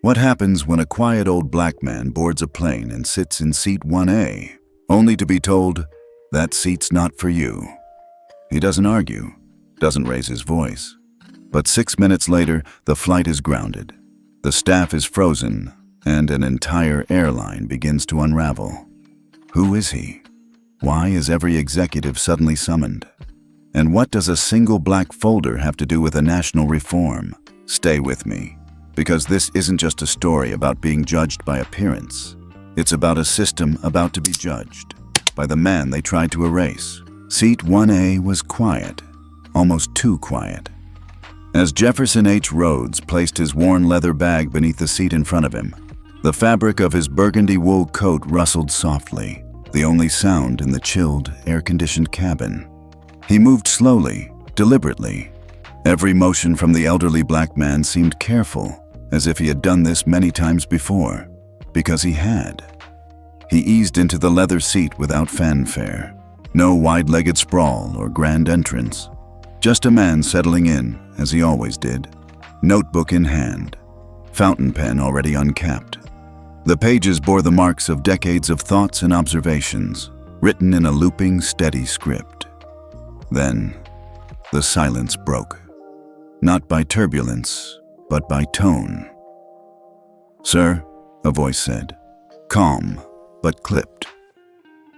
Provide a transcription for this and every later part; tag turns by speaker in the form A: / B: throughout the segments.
A: What happens when a quiet old black man boards a plane and sits in seat 1A, only to be told, that seat's not for you? He doesn't argue, doesn't raise his voice. But 6 minutes later, the flight is grounded. The staff is frozen, and an entire airline begins to unravel. Who is he? Why is every executive suddenly summoned? And what does a single black folder have to do with a national reform? Stay with me, because this isn't just a story about being judged by appearance. It's about a system about to be judged by the man they tried to erase. Seat 1A was quiet, almost too quiet. As Jefferson H. Rhodes placed his worn leather bag beneath the seat in front of him, the fabric of his burgundy wool coat rustled softly, the only sound in the chilled, air-conditioned cabin. He moved slowly, deliberately. Every motion from the elderly black man seemed careful, as if he had done this many times before, because he had. He eased into the leather seat without fanfare. No wide-legged sprawl or grand entrance. Just a man settling in, as he always did, notebook in hand, fountain pen already uncapped. The pages bore the marks of decades of thoughts and observations, written in a looping, steady script. Then, the silence broke. Not by turbulence, but by tone. "Sir," a voice said, calm, but clipped.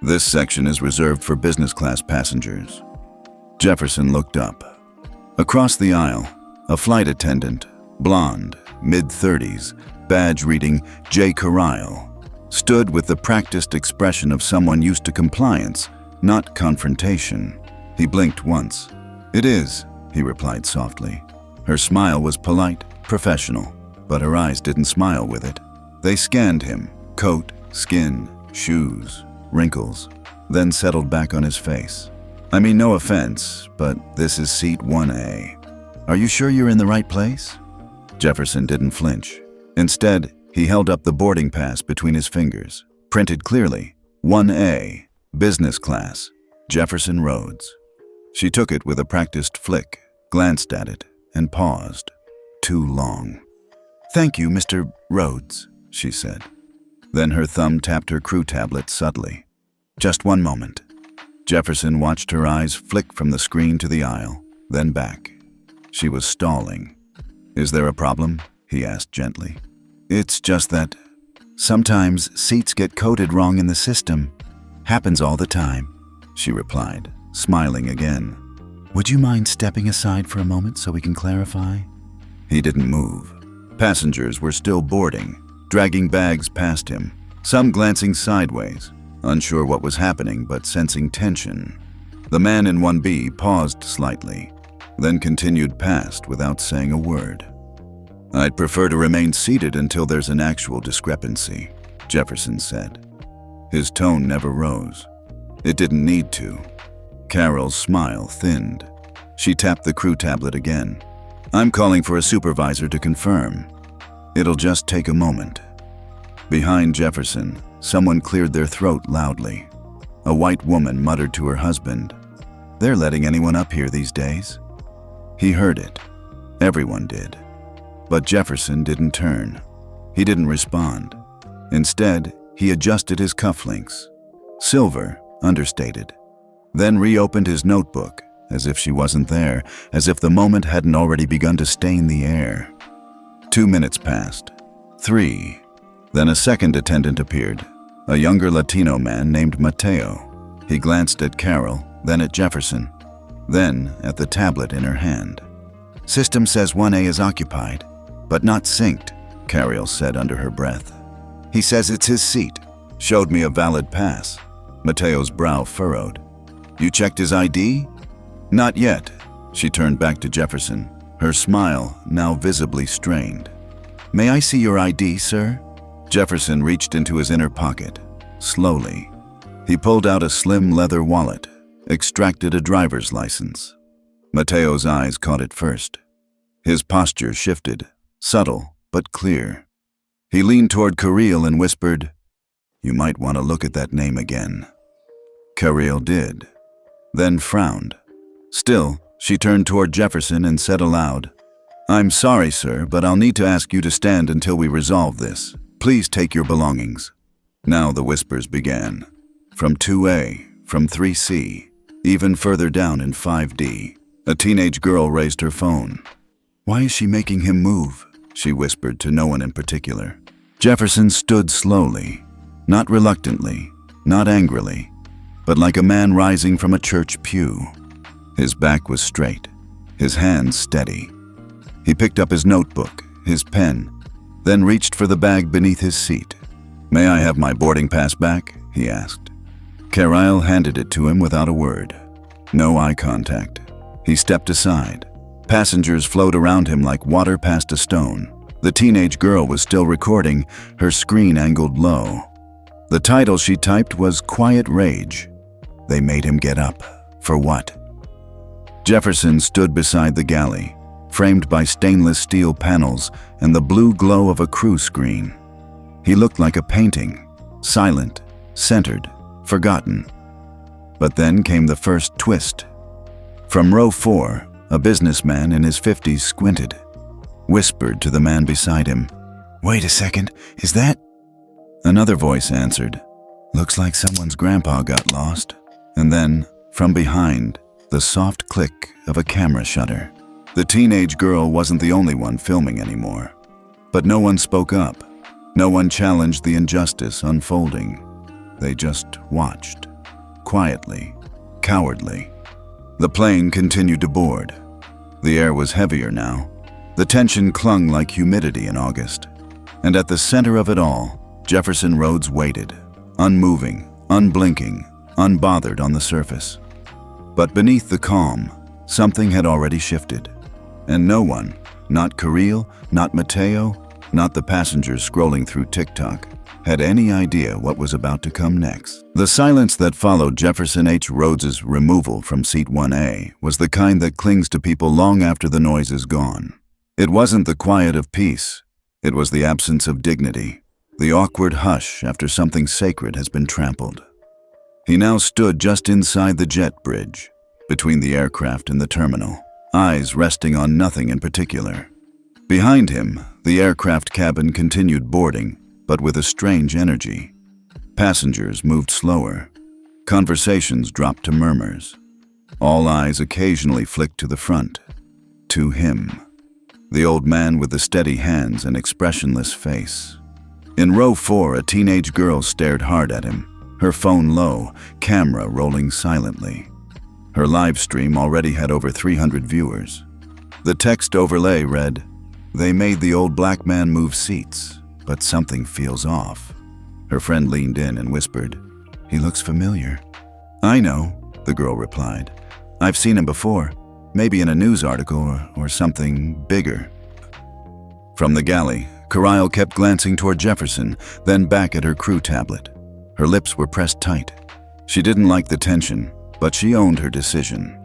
A: "This section is reserved for business class passengers." Jefferson looked up. Across the aisle, a flight attendant, blonde, mid-30s, badge reading J. Carryle, stood with the practiced expression of someone used to compliance, not confrontation. He blinked once. "It is," he replied softly. Her smile was polite, professional, but her eyes didn't smile with it. They scanned him, coat, skin, shoes, wrinkles, then settled back on his face. "I mean, no offense, but this is seat 1A. Are you sure you're in the right place?" Jefferson didn't flinch. Instead, he held up the boarding pass between his fingers, printed clearly, 1A, business class, Jefferson Rhodes. She took it with a practiced flick, glanced at it, and paused. Too long. "Thank you, Mr. Rhodes," she said. Then her thumb tapped her crew tablet subtly. "Just one moment." Jefferson watched her eyes flick from the screen to the aisle, then back. She was stalling. "Is there a problem?" he asked gently. "It's just that sometimes seats get coded wrong in the system. Happens all the time," she replied, smiling again. "Would you mind stepping aside for a moment so we can clarify?" He didn't move. Passengers were still boarding, dragging bags past him, some glancing sideways, unsure what was happening but sensing tension. The man in 1B paused slightly, then continued past without saying a word. "I'd prefer to remain seated until there's an actual discrepancy," Jefferson said. His tone never rose. It didn't need to. Carol's smile thinned. She tapped the crew tablet again. "I'm calling for a supervisor to confirm. It'll just take a moment." Behind Jefferson, someone cleared their throat loudly. A white woman muttered to her husband, "They're letting anyone up here these days." He heard it. Everyone did. But Jefferson didn't turn. He didn't respond. Instead, he adjusted his cufflinks. Silver, understated. Then reopened his notebook, as if she wasn't there, as if the moment hadn't already begun to stain the air. 2 minutes passed. 3. Then a second attendant appeared, a younger Latino man named Mateo. He glanced at Carol, then at Jefferson, then at the tablet in her hand. "System says 1A is occupied, but not synced," Carol said under her breath. "He says it's his seat. Showed me a valid pass." Mateo's brow furrowed. "You checked his ID?" "Not yet." She turned back to Jefferson, her smile now visibly strained. "May I see your ID, sir?" Jefferson reached into his inner pocket, slowly. He pulled out a slim leather wallet, extracted a driver's license. Mateo's eyes caught it first. His posture shifted, subtle but clear. He leaned toward Carril and whispered, "You might want to look at that name again." Carril did, then frowned. Still, she turned toward Jefferson and said aloud, "I'm sorry, sir, but I'll need to ask you to stand until we resolve this. Please take your belongings." Now the whispers began. From 2A, from 3C, even further down in 5D. A teenage girl raised her phone. "Why is she making him move?" she whispered to no one in particular. Jefferson stood slowly, not reluctantly, not angrily, but like a man rising from a church pew. His back was straight, his hands steady. He picked up his notebook, his pen, then reached for the bag beneath his seat. "May I have my boarding pass back?" he asked. Carlyle handed it to him without a word. No eye contact. He stepped aside. Passengers flowed around him like water past a stone. The teenage girl was still recording, her screen angled low. The title she typed was Quiet Rage. They made him get up. For what? Jefferson stood beside the galley, framed by stainless steel panels and the blue glow of a crew screen. He looked like a painting, silent, centered, forgotten. But then came the first twist. From row 4, a businessman in his 50s squinted, whispered to the man beside him, "Wait a second, is that?" Another voice answered, "Looks like someone's grandpa got lost." And then, from behind, the soft click of a camera shutter. The teenage girl wasn't the only one filming anymore. But no one spoke up. No one challenged the injustice unfolding. They just watched, quietly, cowardly. The plane continued to board. The air was heavier now. The tension clung like humidity in August. And at the center of it all, Jefferson Rhodes waited, unmoving, unblinking, unbothered on the surface. But beneath the calm, something had already shifted. And no one, not Carlyle, not Mateo, not the passengers scrolling through TikTok, had any idea what was about to come next. The silence that followed Jefferson H. Rhodes's removal from seat 1A was the kind that clings to people long after the noise is gone. It wasn't the quiet of peace. It was the absence of dignity, the awkward hush after something sacred has been trampled. He now stood just inside the jet bridge, between the aircraft and the terminal, eyes resting on nothing in particular. Behind him, the aircraft cabin continued boarding, but with a strange energy. Passengers moved slower. Conversations dropped to murmurs. All eyes occasionally flicked to the front, to him, the old man with the steady hands and expressionless face. In row 4, a teenage girl stared hard at him, her phone low, camera rolling silently. Her live stream already had over 300 viewers. The text overlay read, "They made the old black man move seats, but something feels off." Her friend leaned in and whispered, "He looks familiar." "I know," the girl replied. "I've seen him before, maybe in a news article or something bigger." From the galley, Carlyle kept glancing toward Jefferson, then back at her crew tablet. Her lips were pressed tight. She didn't like the tension, but she owned her decision.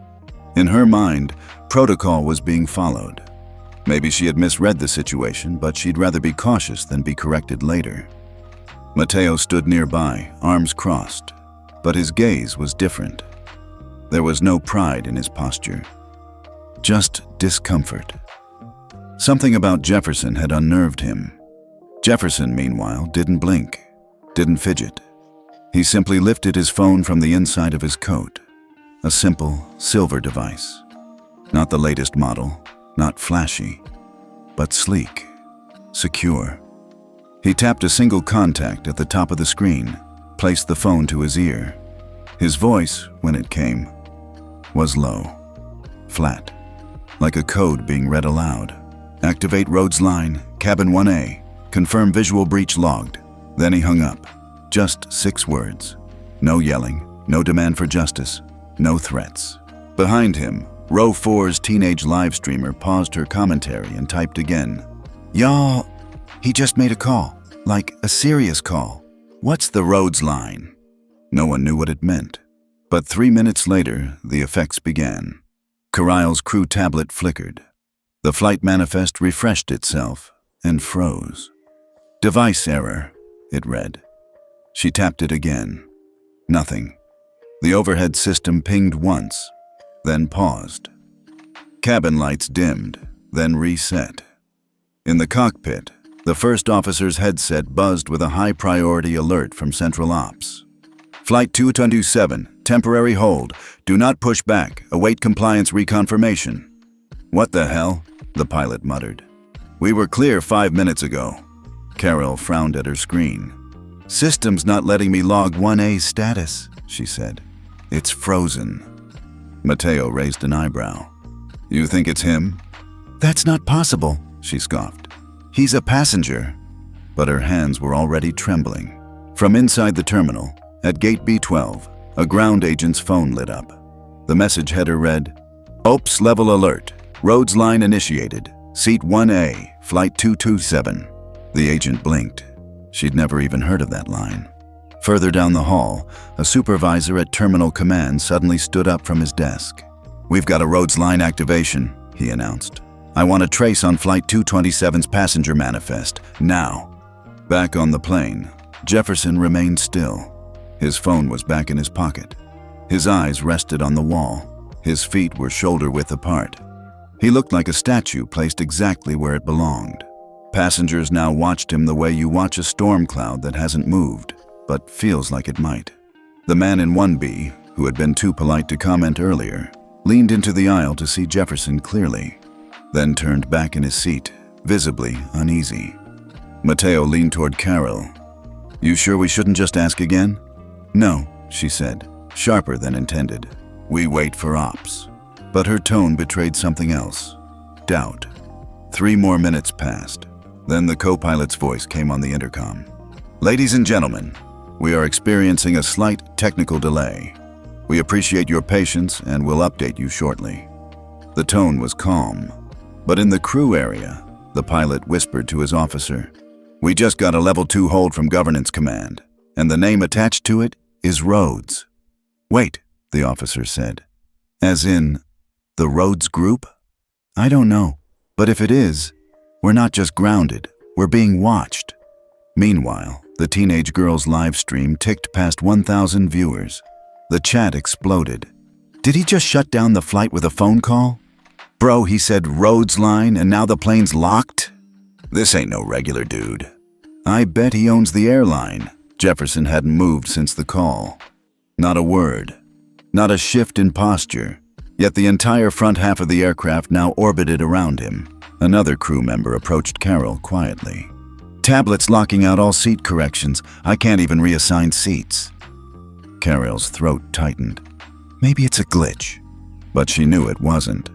A: In her mind, protocol was being followed. Maybe she had misread the situation, but she'd rather be cautious than be corrected later. Mateo stood nearby, arms crossed, but his gaze was different. There was no pride in his posture, just discomfort. Something about Jefferson had unnerved him. Jefferson, meanwhile, didn't blink, didn't fidget. He simply lifted his phone from the inside of his coat, a simple, silver device. Not the latest model, not flashy, but sleek, secure. He tapped a single contact at the top of the screen, placed the phone to his ear. His voice, when it came, was low, flat, like a code being read aloud. "Activate Rhodes Line, cabin 1A, confirm visual breach logged." Then he hung up. Just 6 words. No yelling, no demand for justice, no threats. Behind him, row 4's teenage live streamer paused her commentary and typed again. "Y'all, he just made a call, like a serious call. What's the Rhodes Line?" No one knew what it meant. But 3 minutes later, the effects began. Carlyle's crew tablet flickered. The flight manifest refreshed itself and froze. "Device error," it read. She tapped it again. Nothing. The overhead system pinged once, then paused. Cabin lights dimmed. then reset. In the cockpit, the first officer's headset buzzed with a high-priority alert from Central Ops. Flight 227, temporary hold. Do not push back. Await compliance reconfirmation. What the hell? The pilot muttered. We were clear 5 minutes ago. Carol frowned at her screen. System's not letting me log 1A's status, she said. It's frozen. Mateo raised an eyebrow. You think it's him? That's not possible, she scoffed. He's a passenger. But her hands were already trembling. From inside the terminal, at gate B12, a ground agent's phone lit up. The message header read, OPS level alert. Rhodes Line initiated. Seat 1A, Flight 227. The agent blinked. She'd never even heard of that line. Further down the hall, a supervisor at Terminal Command suddenly stood up from his desk. We've got a Rhodes Line activation, he announced. I want a trace on Flight 227's passenger manifest, now. Back on the plane, Jefferson remained still. His phone was back in his pocket. His eyes rested on the wall. His feet were shoulder-width apart. He looked like a statue placed exactly where it belonged. Passengers now watched him the way you watch a storm cloud that hasn't moved, but feels like it might. The man in 1B, who had been too polite to comment earlier, leaned into the aisle to see Jefferson clearly, then turned back in his seat, visibly uneasy. Mateo leaned toward Carol. You sure we shouldn't just ask again? No, she said, sharper than intended. We wait for ops. But her tone betrayed something else. Doubt. 3 more minutes passed. Then the co-pilot's voice came on the intercom. Ladies and gentlemen, we are experiencing a slight technical delay. We appreciate your patience and will update you shortly. The tone was calm, but in the crew area, the pilot whispered to his officer, We just got a Level 2 hold from Governance Command, and the name attached to it is Rhodes. Wait, the officer said. As in, the Rhodes Group? I don't know, but if it is, we're not just grounded, we're being watched. Meanwhile, the teenage girl's live stream ticked past 1,000 viewers. The chat exploded. Did he just shut down the flight with a phone call? Bro, he said Rhodes Line and now the plane's locked? This ain't no regular dude. I bet he owns the airline. Jefferson hadn't moved since the call. Not a word. Not a shift in posture. Yet the entire front half of the aircraft now orbited around him. Another crew member approached Carol quietly. Tablets locking out all seat corrections. I can't even reassign seats. Carol's throat tightened. Maybe it's a glitch. But she knew it wasn't.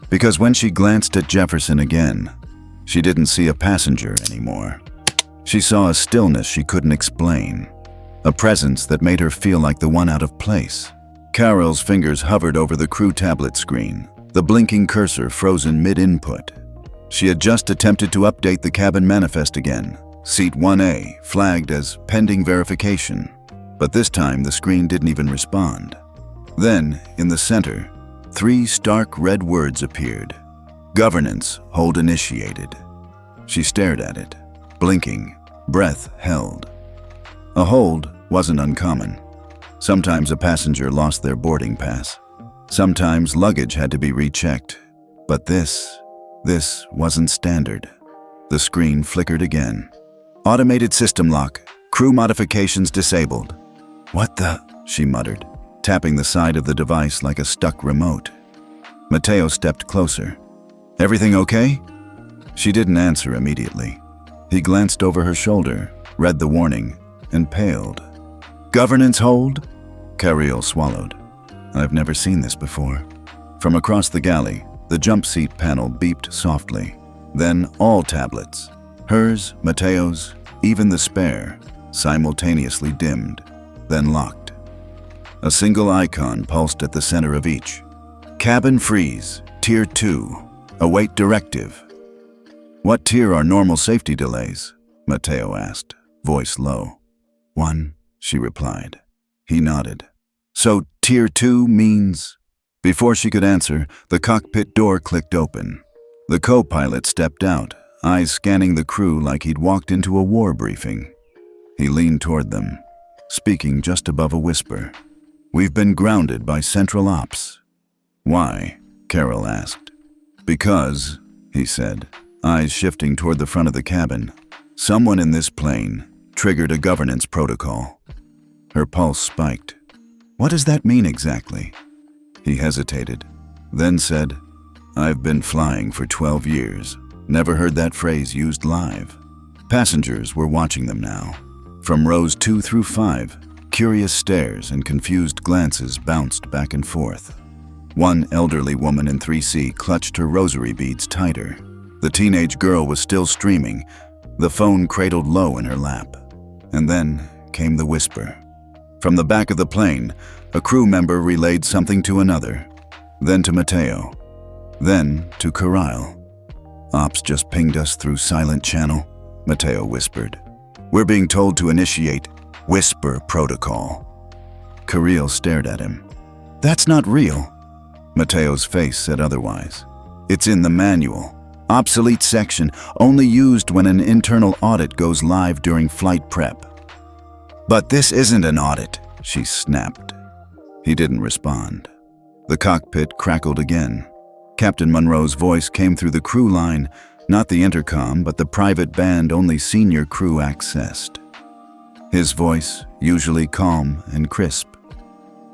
A: Because when she glanced at Jefferson again, she didn't see a passenger anymore. She saw a stillness she couldn't explain. A presence that made her feel like the one out of place. Carol's fingers hovered over the crew tablet screen, the blinking cursor frozen mid-input. She had just attempted to update the cabin manifest again, Seat 1A flagged as pending verification. But this time the screen didn't even respond. Then, in the center, 3 stark red words appeared. Governance hold initiated. She stared at it, blinking, breath held. A hold wasn't uncommon. Sometimes a passenger lost their boarding pass. Sometimes luggage had to be rechecked. But this wasn't standard. The screen flickered again. Automated system lock. Crew modifications disabled. What the? She muttered, tapping the side of the device like a stuck remote. Mateo stepped closer. Everything okay? She didn't answer immediately. He glanced over her shoulder, read the warning, and paled. Governance hold? Carriel swallowed. I've never seen this before. From across the galley, the jump seat panel beeped softly. Then all tablets, hers, Mateo's, even the spare, simultaneously dimmed, then locked. A single icon pulsed at the center of each. Cabin freeze, Tier 2, await directive. What tier are normal safety delays? Mateo asked, voice low. 1, she replied. He nodded. So Tier 2 means? Before she could answer, the cockpit door clicked open. The co-pilot stepped out, eyes scanning the crew like he'd walked into a war briefing. He leaned toward them, speaking just above a whisper. We've been grounded by Central Ops. Why? Carol asked. Because, he said, eyes shifting toward the front of the cabin. Someone in this plane triggered a governance protocol. Her pulse spiked. What does that mean exactly? He hesitated, then said, I've been flying for 12 years. Never heard that phrase used live. Passengers were watching them now. From rows 2 through 5, curious stares and confused glances bounced back and forth. One elderly woman in 3C clutched her rosary beads tighter. The teenage girl was still streaming, the phone cradled low in her lap. And then came the whisper. From the back of the plane, a crew member relayed something to another, then to Mateo, then to Kirill. Ops just pinged us through silent channel, Mateo whispered. We're being told to initiate whisper protocol. Kirill stared at him. That's not real. Mateo's face said otherwise. It's in the manual. Obsolete section, only used when an internal audit goes live during flight prep. But this isn't an audit, she snapped. He didn't respond. The cockpit crackled again. Captain Monroe's voice came through the crew line, not the intercom, but the private band only senior crew accessed. His voice, usually calm and crisp,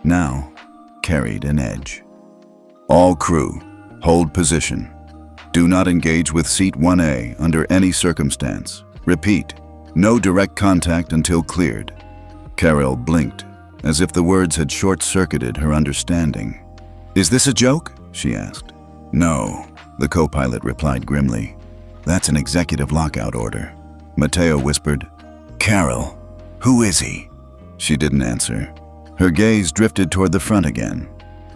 A: now carried an edge. All crew, hold position. Do not engage with Seat 1A under any circumstance. Repeat, no direct contact until cleared. Kirill blinked, as if the words had short-circuited her understanding. Is this a joke? She asked. No, the co-pilot replied grimly. That's an executive lockout order. Mateo whispered, Kirill, who is he? She didn't answer. Her gaze drifted toward the front again.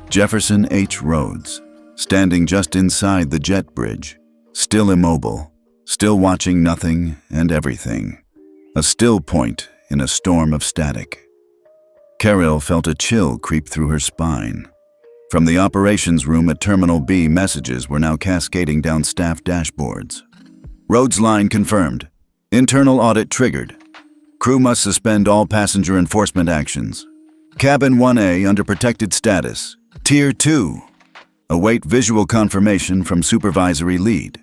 A: Jefferson H. Rhodes, standing just inside the jet bridge, still immobile, still watching nothing and everything. A still point in a storm of static. Kirill felt a chill creep through her spine. From the operations room at Terminal B, messages were now cascading down staff dashboards. Rhodes Line confirmed. Internal audit triggered. Crew must suspend all passenger enforcement actions. Cabin 1A under protected status. Tier 2. Await visual confirmation from supervisory lead.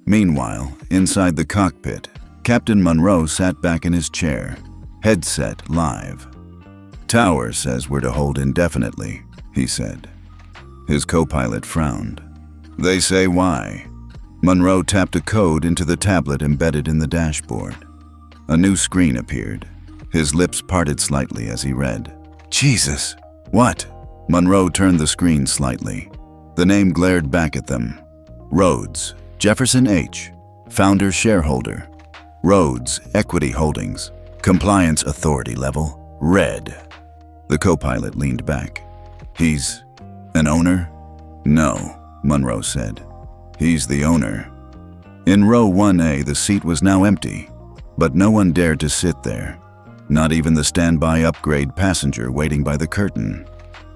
A: Meanwhile, inside the cockpit, Captain Monroe sat back in his chair, headset live. Tower says we're to hold indefinitely, he said. His co-pilot frowned. They say why? Monroe tapped a code into the tablet embedded in the dashboard. A new screen appeared. His lips parted slightly as he read. Jesus! What? Monroe turned the screen slightly. The name glared back at them. Rhodes, Jefferson H., founder shareholder. Rhodes, equity holdings. Compliance authority level, red. The co-pilot leaned back. He's an owner? No, Monroe said. He's the owner. In row 1A, the seat was now empty, but no one dared to sit there. Not even the standby upgrade passenger waiting by the curtain.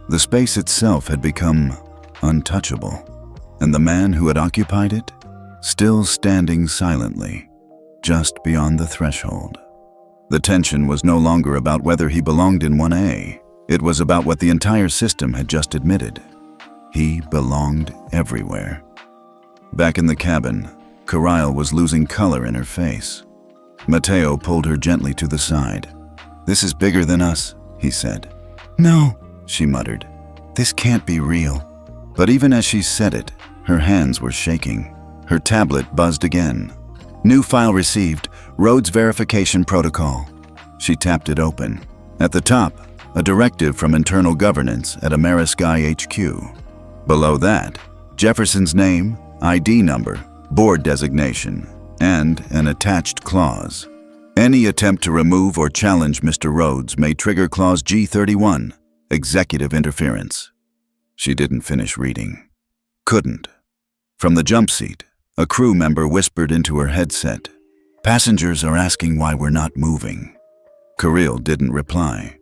A: The space itself had become untouchable, and the man who had occupied it, still standing silently, just beyond the threshold. The tension was no longer about whether he belonged in 1A. It was about what the entire system had just admitted. He belonged everywhere. Back in the cabin, Kirill was losing color in her face. Mateo pulled her gently to the side. This is bigger than us, he said. No, she muttered. This can't be real. But even as she said it, her hands were shaking. Her tablet buzzed again. New file received, Rhodes verification protocol. She tapped it open. At the top, a directive from internal governance at Amerisky HQ. Below that, Jefferson's name, ID number, board designation, and an attached clause. Any attempt to remove or challenge Mr. Rhodes may trigger Clause G31, executive interference. She didn't finish reading. Couldn't. From the jump seat, a crew member whispered into her headset. Passengers are asking why we're not moving. Kirill didn't reply.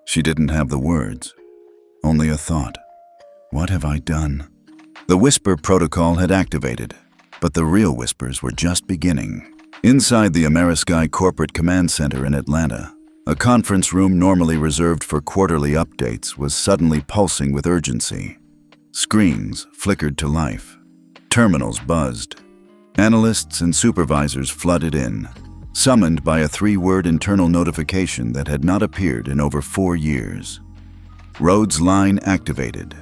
A: She didn't have the words, only a thought. What have I done? The whisper protocol had activated, but the real whispers were just beginning. Inside the Amerisky Corporate Command Center in Atlanta, a conference room normally reserved for quarterly updates was suddenly pulsing with urgency. Screens flickered to life. Terminals buzzed. Analysts and supervisors flooded in, summoned by a 3-word internal notification that had not appeared in over 4 years. Rhodes Line activated.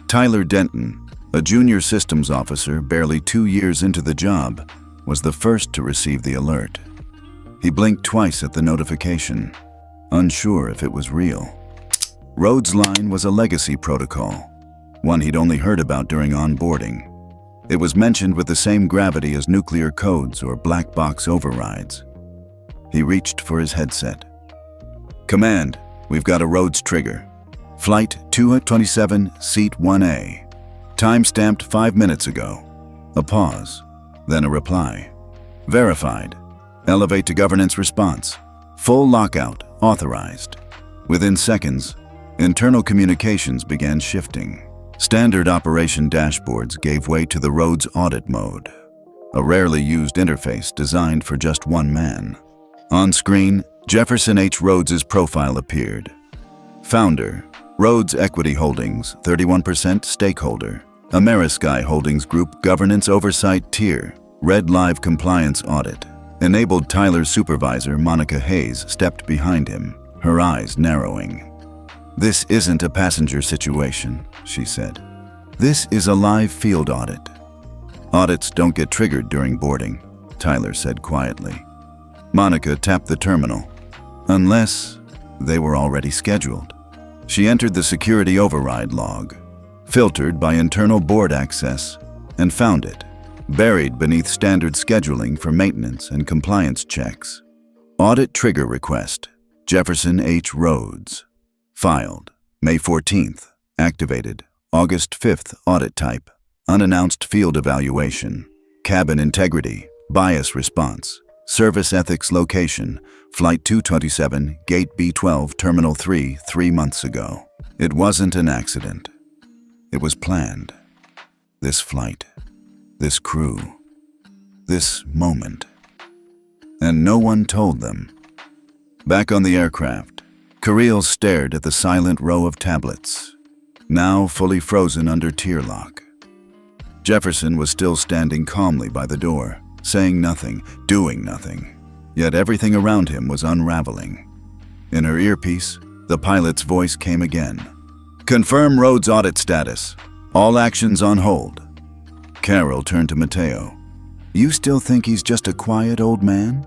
A: Tyler Denton, a junior systems officer barely 2 years into the job, was the first to receive the alert. He blinked twice at the notification, unsure if it was real. Rhodes Line was a legacy protocol, one he'd only heard about during onboarding. It was mentioned with the same gravity as nuclear codes or black box overrides. He reached for his headset. "Command, we've got a Rhodes trigger. Flight 227, Seat 1A. Time stamped 5 minutes ago." A pause, then a reply. "Verified. Elevate to governance response. Full lockout, authorized." Within seconds, internal communications began shifting. Standard operation dashboards gave way to the Rhodes audit mode, a rarely used interface designed for just one man. On screen, Jefferson H. Rhodes's profile appeared. Founder, Rhodes Equity Holdings, 31% stakeholder. Amerisky Holdings Group Governance Oversight Tier, Red Live Compliance Audit. Enabled Tyler's supervisor, Monica Hayes, stepped behind him, her eyes narrowing. "This isn't a passenger situation," she said. "This is a live field audit." "Audits don't get triggered during boarding," Tyler said quietly. Monica tapped the terminal. Unless they were already scheduled. She entered the security override log, filtered by internal board access, and found it, buried beneath standard scheduling for maintenance and compliance checks. Audit trigger request, Jefferson H. Rhodes. Filed, May 14th. Activated, August 5th. Audit type, unannounced field evaluation. Cabin integrity, bias response. Service ethics location, Flight 227, Gate B12, Terminal 3, 3 months ago. It wasn't an accident. It was planned. This flight, this crew, this moment. And no one told them. Back on the aircraft, Kirill stared at the silent row of tablets, now fully frozen under tier lock. Jefferson was still standing calmly by the door, saying nothing, doing nothing. Yet everything around him was unraveling. In her earpiece, the pilot's voice came again. "Confirm Rhodes audit status. All actions on hold." Carol turned to Matteo. "You still think he's just a quiet old man?"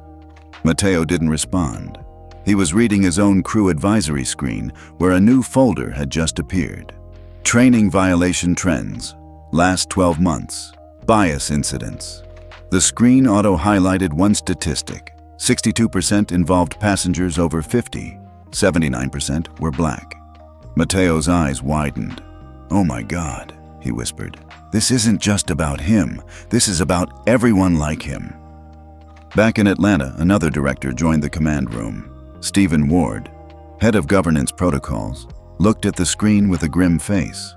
A: Matteo didn't respond. He was reading his own crew advisory screen, where a new folder had just appeared. Training violation trends, last 12 months, bias incidents. The screen auto-highlighted one statistic. 62% involved passengers over 50, 79% were black. Matteo's eyes widened. "Oh my God," he whispered. "This isn't just about him. This is about everyone like him." Back in Atlanta, another director joined the command room. Stephen Ward, head of governance protocols, looked at the screen with a grim face.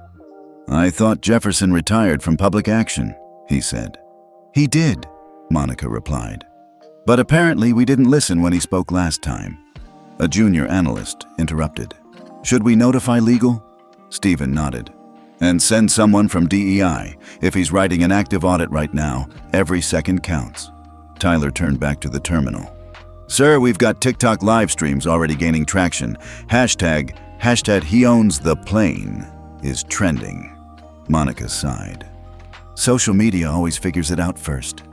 A: "I thought Jefferson retired from public action," he said. "He did," Monica replied. "But apparently we didn't listen when he spoke last time." A junior analyst interrupted. "Should we notify legal?" Stephen nodded. "And send someone from DEI. If he's writing an active audit right now, every second counts." Tyler turned back to the terminal. "Sir, we've got TikTok live streams already gaining traction. Hashtag he owns the plane is trending." Monica sighed. "Social media always figures it out first."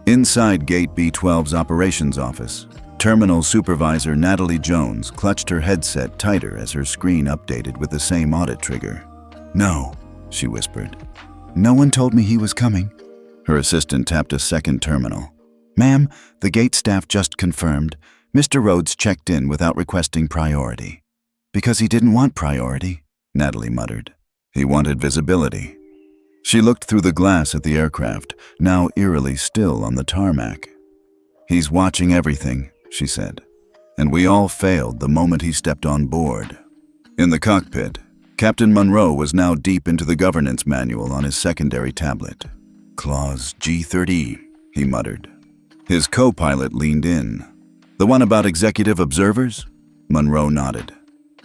A: Inside Gate B12's operations office, terminal supervisor Natalie Jones clutched her headset tighter as her screen updated with the same audit trigger. "No," she whispered. "No one told me he was coming." Her assistant tapped a second terminal. "Ma'am, the gate staff just confirmed. Mr. Rhodes checked in without requesting priority." "Because he didn't want priority," Natalie muttered. "He wanted visibility." She looked through the glass at the aircraft, now eerily still on the tarmac. "He's watching everything," she said. "And we all failed the moment he stepped on board." In the cockpit, Captain Monroe was now deep into the governance manual on his secondary tablet. "Clause G30, he muttered. His co-pilot leaned in. "The one about executive observers?" Monroe nodded.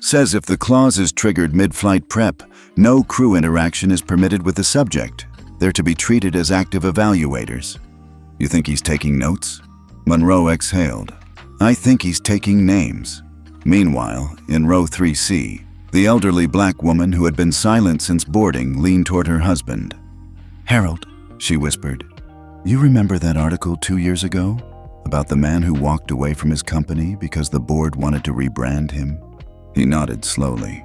A: "Says if the clause is triggered mid-flight prep, no crew interaction is permitted with the subject. They're to be treated as active evaluators. You think he's taking notes? Monroe exhaled. I think he's taking names. Meanwhile, in row 3C, the elderly black woman who had been silent since boarding leaned toward her husband. Harold, she whispered, you remember that article 2 years ago about the man who walked away from his company because the board wanted to rebrand him? He nodded slowly.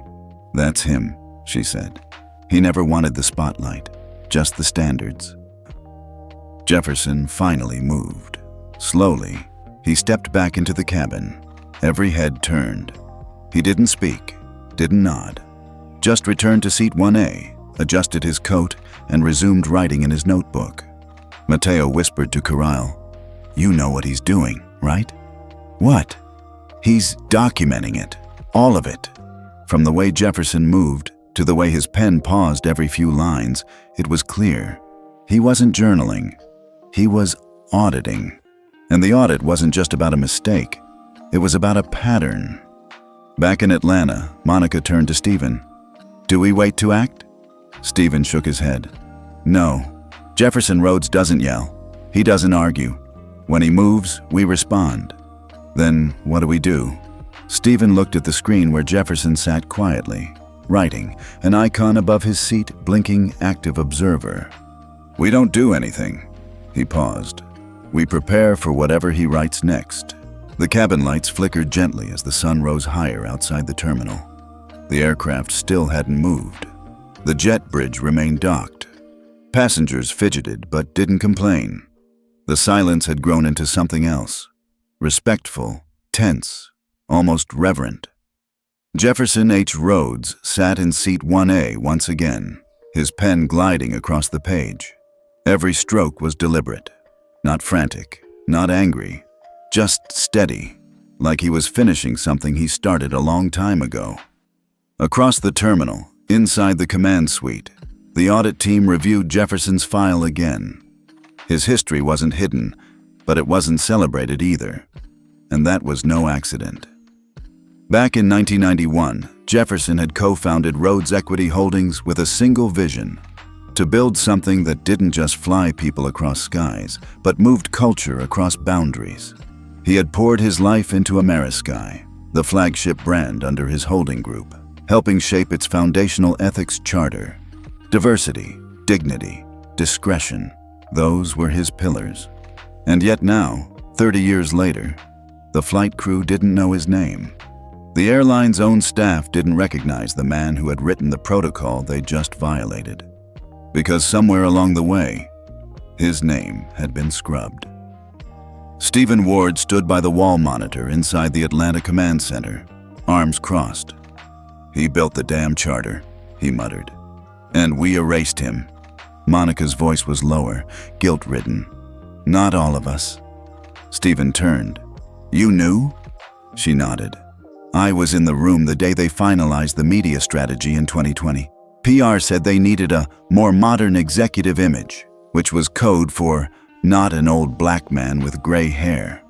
A: That's him, she said. He never wanted the spotlight, just the standards. Jefferson finally moved. Slowly, he stepped back into the cabin. Every head turned. He didn't speak, didn't nod, just returned to seat 1A, adjusted his coat, and resumed writing in his notebook. Mateo whispered to Corral, you know what he's doing, right? What? He's documenting it, all of it. From the way Jefferson moved to the way his pen paused every few lines, it was clear. He wasn't journaling, he was auditing. And the audit wasn't just about a mistake, it was about a pattern. Back in Atlanta, Monica turned to Stephen. Do we wait to act? Stephen shook his head. No. Jefferson Rhodes doesn't yell. He doesn't argue. When he moves, we respond. Then what do we do? Stephen looked at the screen where Jefferson sat quietly, writing, an icon above his seat blinking active observer. We don't do anything. He paused. We prepare for whatever he writes next. The cabin lights flickered gently as the sun rose higher outside the terminal. The aircraft still hadn't moved. The jet bridge remained docked. Passengers fidgeted but didn't complain. The silence had grown into something else. Respectful, tense, almost reverent. Jefferson H. Rhodes sat in seat 1A once again, his pen gliding across the page. Every stroke was deliberate. Not frantic, not angry, just steady, like he was finishing something he started a long time ago. Across the terminal, inside the command suite, the audit team reviewed Jefferson's file again. His history wasn't hidden, but it wasn't celebrated either. And that was no accident. Back in 1991, Jefferson had co-founded Rhodes Equity Holdings with a single vision: to build something that didn't just fly people across skies, but moved culture across boundaries. He had poured his life into Amerisky, the flagship brand under his holding group, helping shape its foundational ethics charter. Diversity, dignity, discretion, those were his pillars. And yet now, 30 years later, the flight crew didn't know his name. The airline's own staff didn't recognize the man who had written the protocol they just violated. Because somewhere along the way, his name had been scrubbed. Stephen Ward stood by the wall monitor inside the Atlanta Command Center, arms crossed. He built the damn charter, he muttered. And we erased him. Monica's voice was lower, guilt-ridden. Not all of us. Stephen turned. You knew? She nodded. I was in the room the day they finalized the media strategy in 2020. PR said they needed a more modern executive image, which was code for not an old black man with gray hair.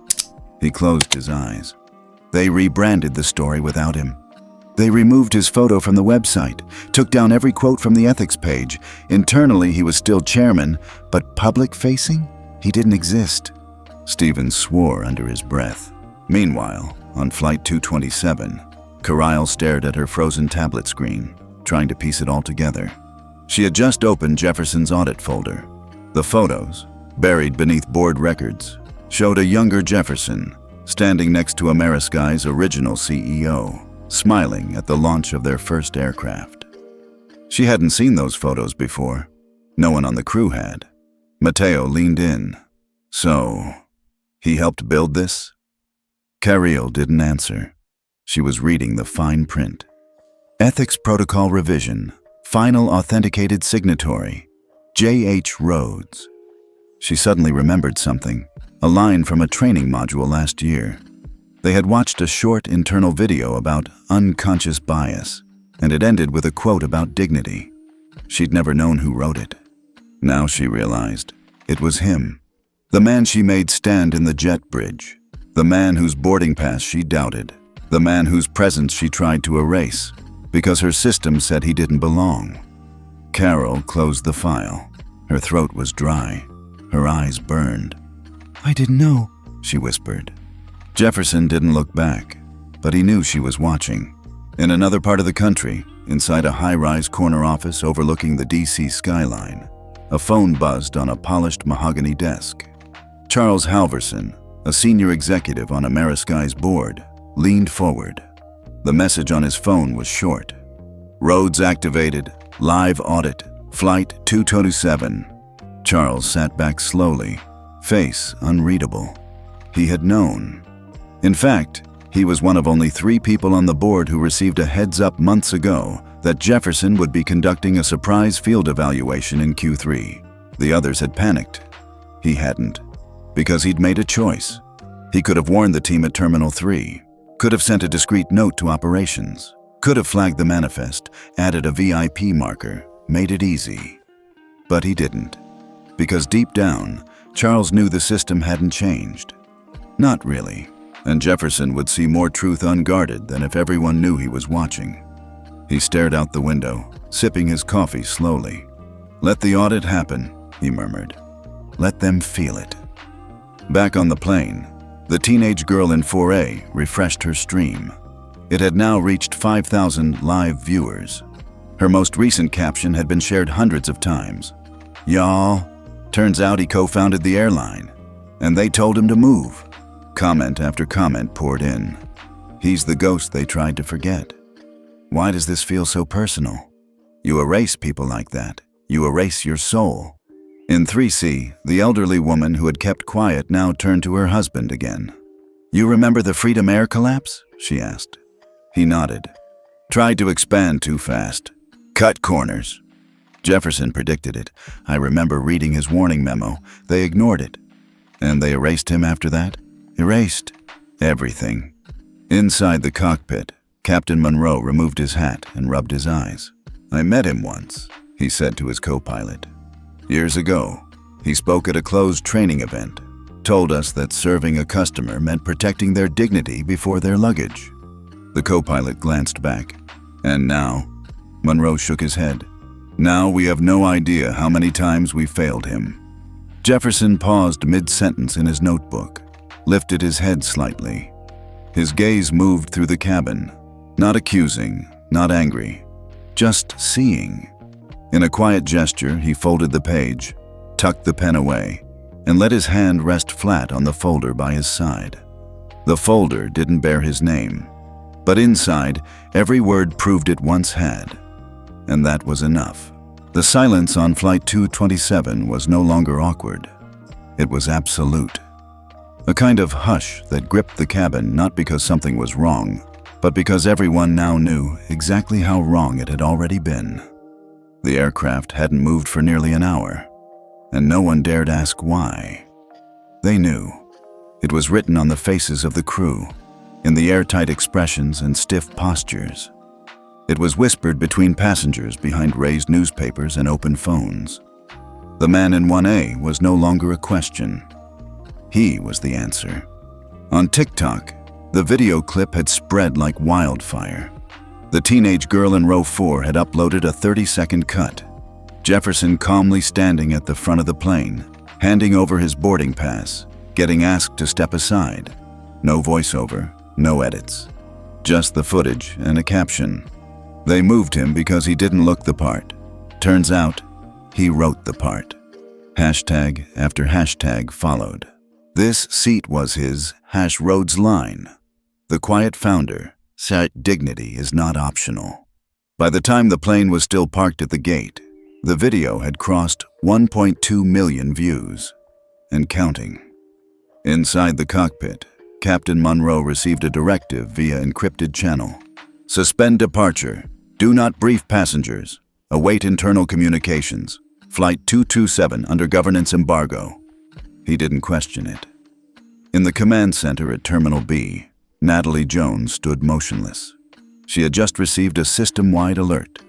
A: He closed his eyes. They rebranded the story without him. They removed his photo from the website, took down every quote from the ethics page. Internally, he was still chairman, but public-facing? He didn't exist. Stephen swore under his breath. Meanwhile, on Flight 227, Corral stared at her frozen tablet screen, trying to piece it all together. She had just opened Jefferson's audit folder. The photos, buried beneath board records, showed a younger Jefferson standing next to Amerisky's original CEO, smiling at the launch of their first aircraft. She hadn't seen those photos before. No one on the crew had. Mateo leaned in. So, he helped build this? Carriel didn't answer. She was reading the fine print. Ethics Protocol Revision, Final Authenticated Signatory, J.H. Rhodes. She suddenly remembered something, a line from a training module last year. They had watched a short internal video about unconscious bias, and it ended with a quote about dignity. She'd never known who wrote it. Now she realized it was him, the man she made stand in the jet bridge, the man whose boarding pass she doubted, the man whose presence she tried to erase, because her system said he didn't belong. Carol closed the file. Her throat was dry. Her eyes burned. "I didn't know," she whispered. Jefferson didn't look back, but he knew she was watching. In another part of the country, inside a high-rise corner office overlooking the DC skyline, a phone buzzed on a polished mahogany desk. Charles Halverson, a senior executive on Amerisky's board, leaned forward. The message on his phone was short. "Rhodes activated. Live audit. Flight 227. Charles sat back slowly, face unreadable. He had known. In fact, he was one of only 3 people on the board who received a heads-up months ago that Jefferson would be conducting a surprise field evaluation in Q3. The others had panicked. He hadn't, because he'd made a choice. He could have warned the team at Terminal 3, could have sent a discreet note to operations, could have flagged the manifest, added a VIP marker, made it easy. But he didn't, because deep down, Charles knew the system hadn't changed. Not really, and Jefferson would see more truth unguarded than if everyone knew he was watching. He stared out the window, sipping his coffee slowly. "Let the audit happen," he murmured. "Let them feel it." Back on the plane, the teenage girl in 4A refreshed her stream. It had now reached 5,000 live viewers. Her most recent caption had been shared hundreds of times. "Y'all, turns out he co-founded the airline, and they told him to move." Comment after comment poured in. "He's the ghost they tried to forget." "Why does this feel so personal?" You erase people like that. You erase your soul. In 3C, the elderly woman who had kept quiet now turned to her husband again. "You remember the Freedom Air collapse?" she asked. He nodded. "Tried to expand too fast. Cut corners." Jefferson predicted it. I remember reading his warning memo. They ignored it. And they erased him after that? Erased everything. Inside the cockpit, Captain Monroe removed his hat and rubbed his eyes. "I met him once," he said to his co-pilot. "Years ago, he spoke at a closed training event, told us that serving a customer meant protecting their dignity before their luggage." The co-pilot glanced back. "And now?" Monroe shook his head. "Now we have no idea how many times we failed him." Jefferson paused mid-sentence in his notebook, lifted his head slightly. His gaze moved through the cabin, not accusing, not angry, just seeing. In a quiet gesture, he folded the page, tucked the pen away, and let his hand rest flat on the folder by his side. The folder didn't bear his name, but inside, every word proved it once had. And that was enough. The silence on Flight 227 was no longer awkward. It was absolute. A kind of hush that gripped the cabin not because something was wrong, but because everyone now knew exactly how wrong it had already been. The aircraft hadn't moved for nearly an hour, and no one dared ask why. They knew. It was written on the faces of the crew, in the airtight expressions and stiff postures. It was whispered between passengers behind raised newspapers and open phones. The man in 1A was no longer a question. He was the answer. On TikTok, the video clip had spread like wildfire. The teenage girl in row 4 had uploaded a 30-second cut. Jefferson calmly standing at the front of the plane, handing over his boarding pass, getting asked to step aside. No voiceover, no edits. Just the footage and a caption. They moved him because he didn't look the part. Turns out, he wrote the part. Hashtag after hashtag followed. This seat was his #Rhodes Line. The quiet founder said dignity is not optional. By the time the plane was still parked at the gate, the video had crossed 1.2 million views, and counting. Inside the cockpit, Captain Monroe received a directive via encrypted channel. "Suspend departure. Do not brief passengers. Await internal communications. Flight 227 under governance embargo." He didn't question it. In the command center at Terminal B, Natalie Jones stood motionless. She had just received a system-wide alert.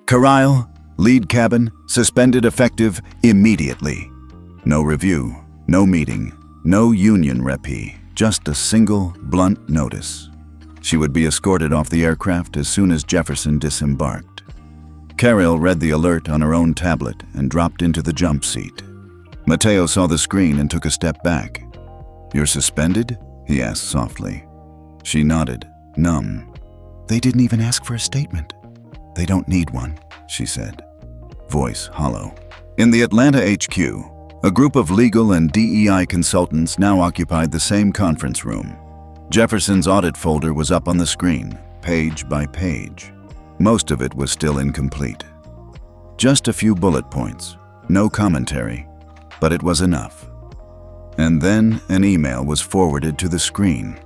A: "Carryle, lead cabin, suspended effective immediately." No review, no meeting, no union repi, just a single, blunt notice. She would be escorted off the aircraft as soon as Jefferson disembarked. Carol read the alert on her own tablet and dropped into the jump seat. Matteo saw the screen and took a step back. "You're suspended?" he asked softly. She nodded, numb. "They didn't even ask for a statement." "They don't need one," she said, voice hollow. In the Atlanta HQ, a group of legal and DEI consultants now occupied the same conference room. Jefferson's audit folder was up on the screen, page by page. Most of it was still incomplete. Just a few bullet points, no commentary, but it was enough. And then an email was forwarded to the screen.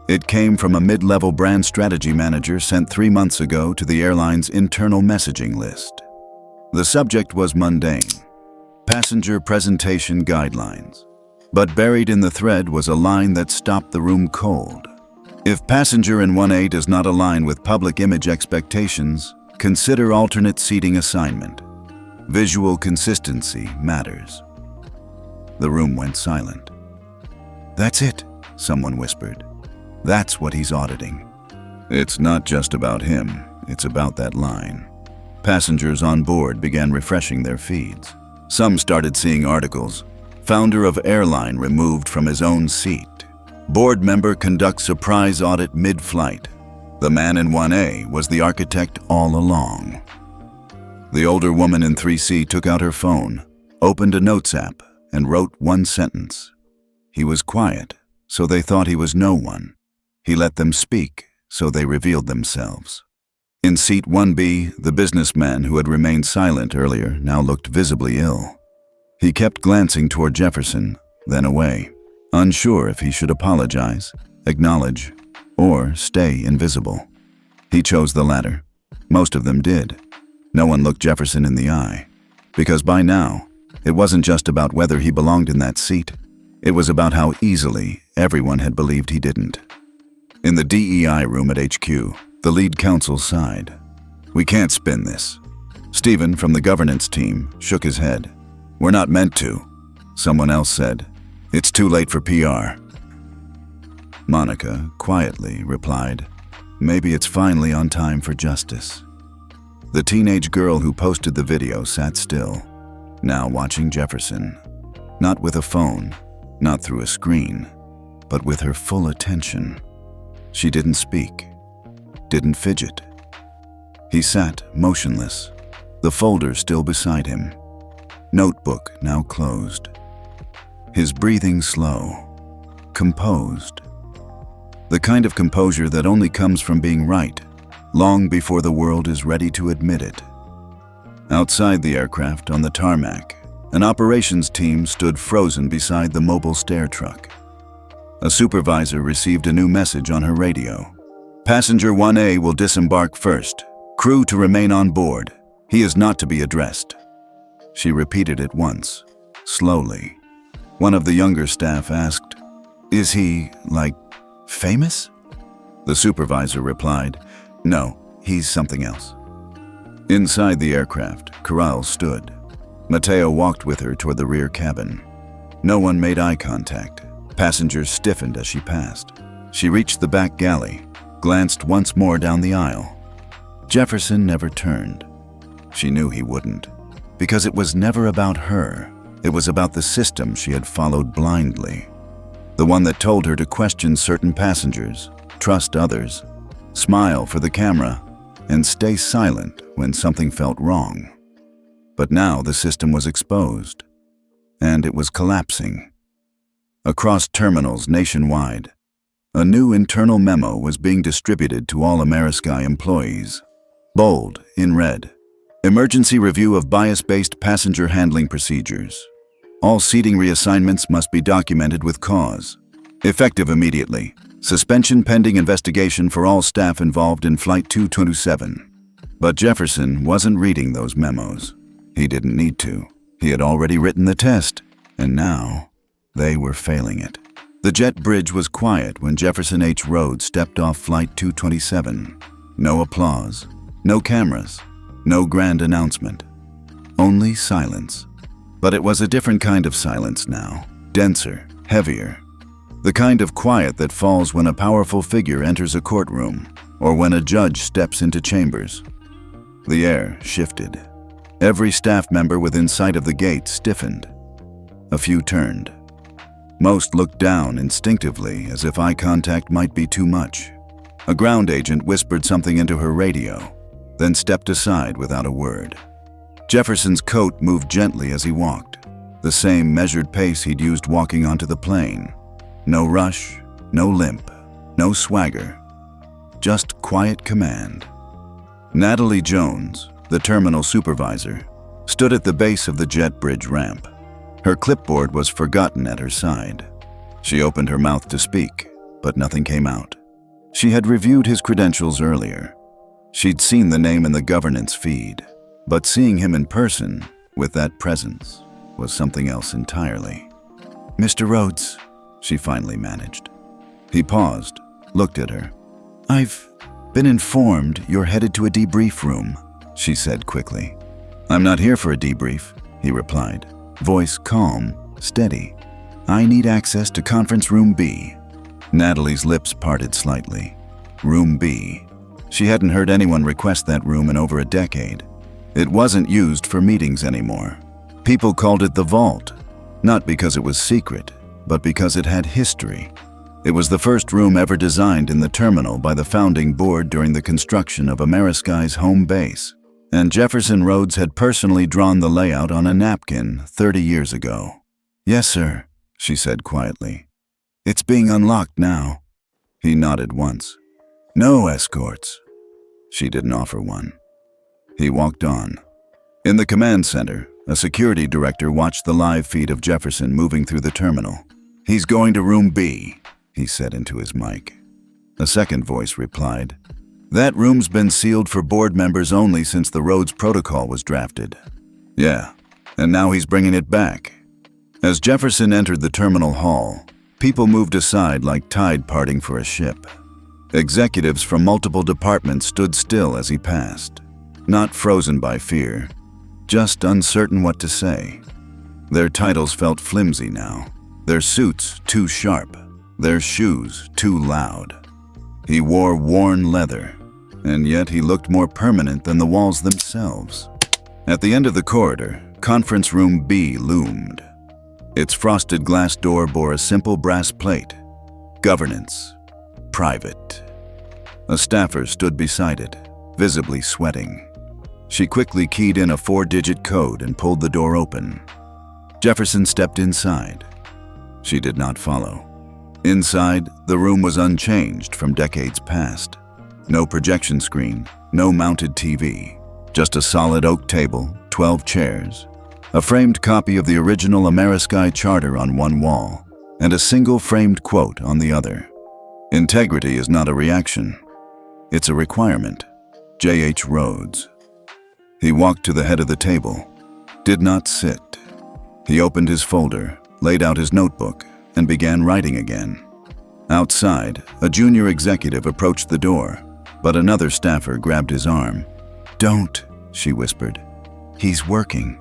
A: It came from a mid-level brand strategy manager sent 3 months ago to the airline's internal messaging list. The subject was mundane: passenger presentation guidelines. But buried in the thread was a line that stopped the room cold. If passenger in 1A does not align with public image expectations, consider alternate seating assignment. Visual consistency matters. The room went silent. "That's it," someone whispered. "That's what he's auditing." It's not just about him, it's about that line. Passengers on board began refreshing their feeds. Some started seeing articles. Founder of airline removed from his own seat. Board member conducts surprise audit mid-flight. The man in 1A was the architect all along. The older woman in 3C took out her phone, opened a notes app, and wrote one sentence. He was quiet, so they thought he was no one. He let them speak, so they revealed themselves. In seat 1B, the businessman who had remained silent earlier now looked visibly ill. He kept glancing toward Jefferson, then away, unsure if he should apologize, acknowledge, or stay invisible. He chose the latter. Most of them did. No one looked Jefferson in the eye, because by now, it wasn't just about whether he belonged in that seat. It was about how easily everyone had believed he didn't. In the DEI room at HQ, the lead counsel sighed. "We can't spin this." Stephen from the governance team shook his head. "We're not meant to." Someone else said, "It's too late for PR." Monica quietly replied, "Maybe it's finally on time for justice." The teenage girl who posted the video sat still, now watching Jefferson. Not with a phone, not through a screen, but with her full attention. She didn't speak, didn't fidget. He sat motionless, the folder still beside him, notebook now closed. His breathing slow, composed. The kind of composure that only comes from being right, long before the world is ready to admit it. Outside the aircraft, on the tarmac, an operations team stood frozen beside the mobile stair truck. A supervisor received a new message on her radio. "Passenger 1A will disembark first. Crew to remain on board. He is not to be addressed." She repeated it once, slowly. One of the younger staff asked, "Is he, like, famous?" The supervisor replied, "No, he's something else." Inside the aircraft, Corral stood. Matteo walked with her toward the rear cabin. No one made eye contact. Passengers stiffened as she passed. She reached the back galley, glanced once more down the aisle. Jefferson never turned. She knew he wouldn't, because it was never about her. It was about the system she had followed blindly. The one that told her to question certain passengers, trust others, smile for the camera, and stay silent when something felt wrong. But now the system was exposed, and it was collapsing. Across terminals nationwide, a new internal memo was being distributed to all Amerisky employees. Bold, in red, emergency review of bias-based passenger handling procedures. All seating reassignments must be documented with cause. Effective immediately. Suspension pending investigation for all staff involved in Flight 227. But Jefferson wasn't reading those memos. He didn't need to. He had already written the test, and now they were failing it. The jet bridge was quiet when Jefferson H. Rhodes stepped off Flight 227. No applause, no cameras, no grand announcement. Only silence. But it was a different kind of silence now, denser, heavier. The kind of quiet that falls when a powerful figure enters a courtroom or when a judge steps into chambers. The air shifted. Every staff member within sight of the gate stiffened. A few turned. Most looked down instinctively, as if eye contact might be too much. A ground agent whispered something into her radio, then stepped aside without a word. Jefferson's coat moved gently as he walked, the same measured pace he'd used walking onto the plane. No rush, no limp, no swagger, just quiet command. Natalie Jones, the terminal supervisor, stood at the base of the jet bridge ramp. Her clipboard was forgotten at her side. She opened her mouth to speak, but nothing came out. She had reviewed his credentials earlier. She'd seen the name in the governance feed, but seeing him in person, with that presence, was something else entirely. "Mr. Rhodes," she finally managed. He paused, looked at her. "I've been informed you're headed to a debrief room," she said quickly. "I'm not here for a debrief," he replied, voice calm, steady. "I need access to conference room B." Natalie's lips parted slightly. Room B. She hadn't heard anyone request that room in over a decade. It wasn't used for meetings anymore. People called it the Vault, not because it was secret, but because it had history. It was the first room ever designed in the terminal by the founding board during the construction of Amerisky's home base, and Jefferson Rhodes had personally drawn the layout on a napkin 30 years ago. "Yes, sir," she said quietly. "It's being unlocked now." He nodded once. "No escorts." She didn't offer one. He walked on. In the command center, a security director watched the live feed of Jefferson moving through the terminal. "He's going to room B," he said into his mic. A second voice replied, "That room's been sealed for board members only since the Rhodes Protocol was drafted." "Yeah, and now he's bringing it back." As Jefferson entered the terminal hall, people moved aside like tide parting for a ship. Executives from multiple departments stood still as he passed, not frozen by fear, just uncertain what to say. Their titles felt flimsy now, their suits too sharp, their shoes too loud. He wore worn leather, and yet he looked more permanent than the walls themselves. At the end of the corridor, conference room B loomed. Its frosted glass door bore a simple brass plate. Governance. Private. A staffer stood beside it, visibly sweating. She quickly keyed in a 4-digit code and pulled the door open. Jefferson stepped inside. She did not follow. Inside, the room was unchanged from decades past. No projection screen, no mounted TV, just a solid oak table, 12 chairs, a framed copy of the original Amerisky Charter on one wall, and a single framed quote on the other. "Integrity is not a reaction. It's a requirement." J.H. Rhodes. He walked to the head of the table, did not sit. He opened his folder, laid out his notebook, and began writing again. Outside, a junior executive approached the door, but another staffer grabbed his arm. "Don't," she whispered. "He's working."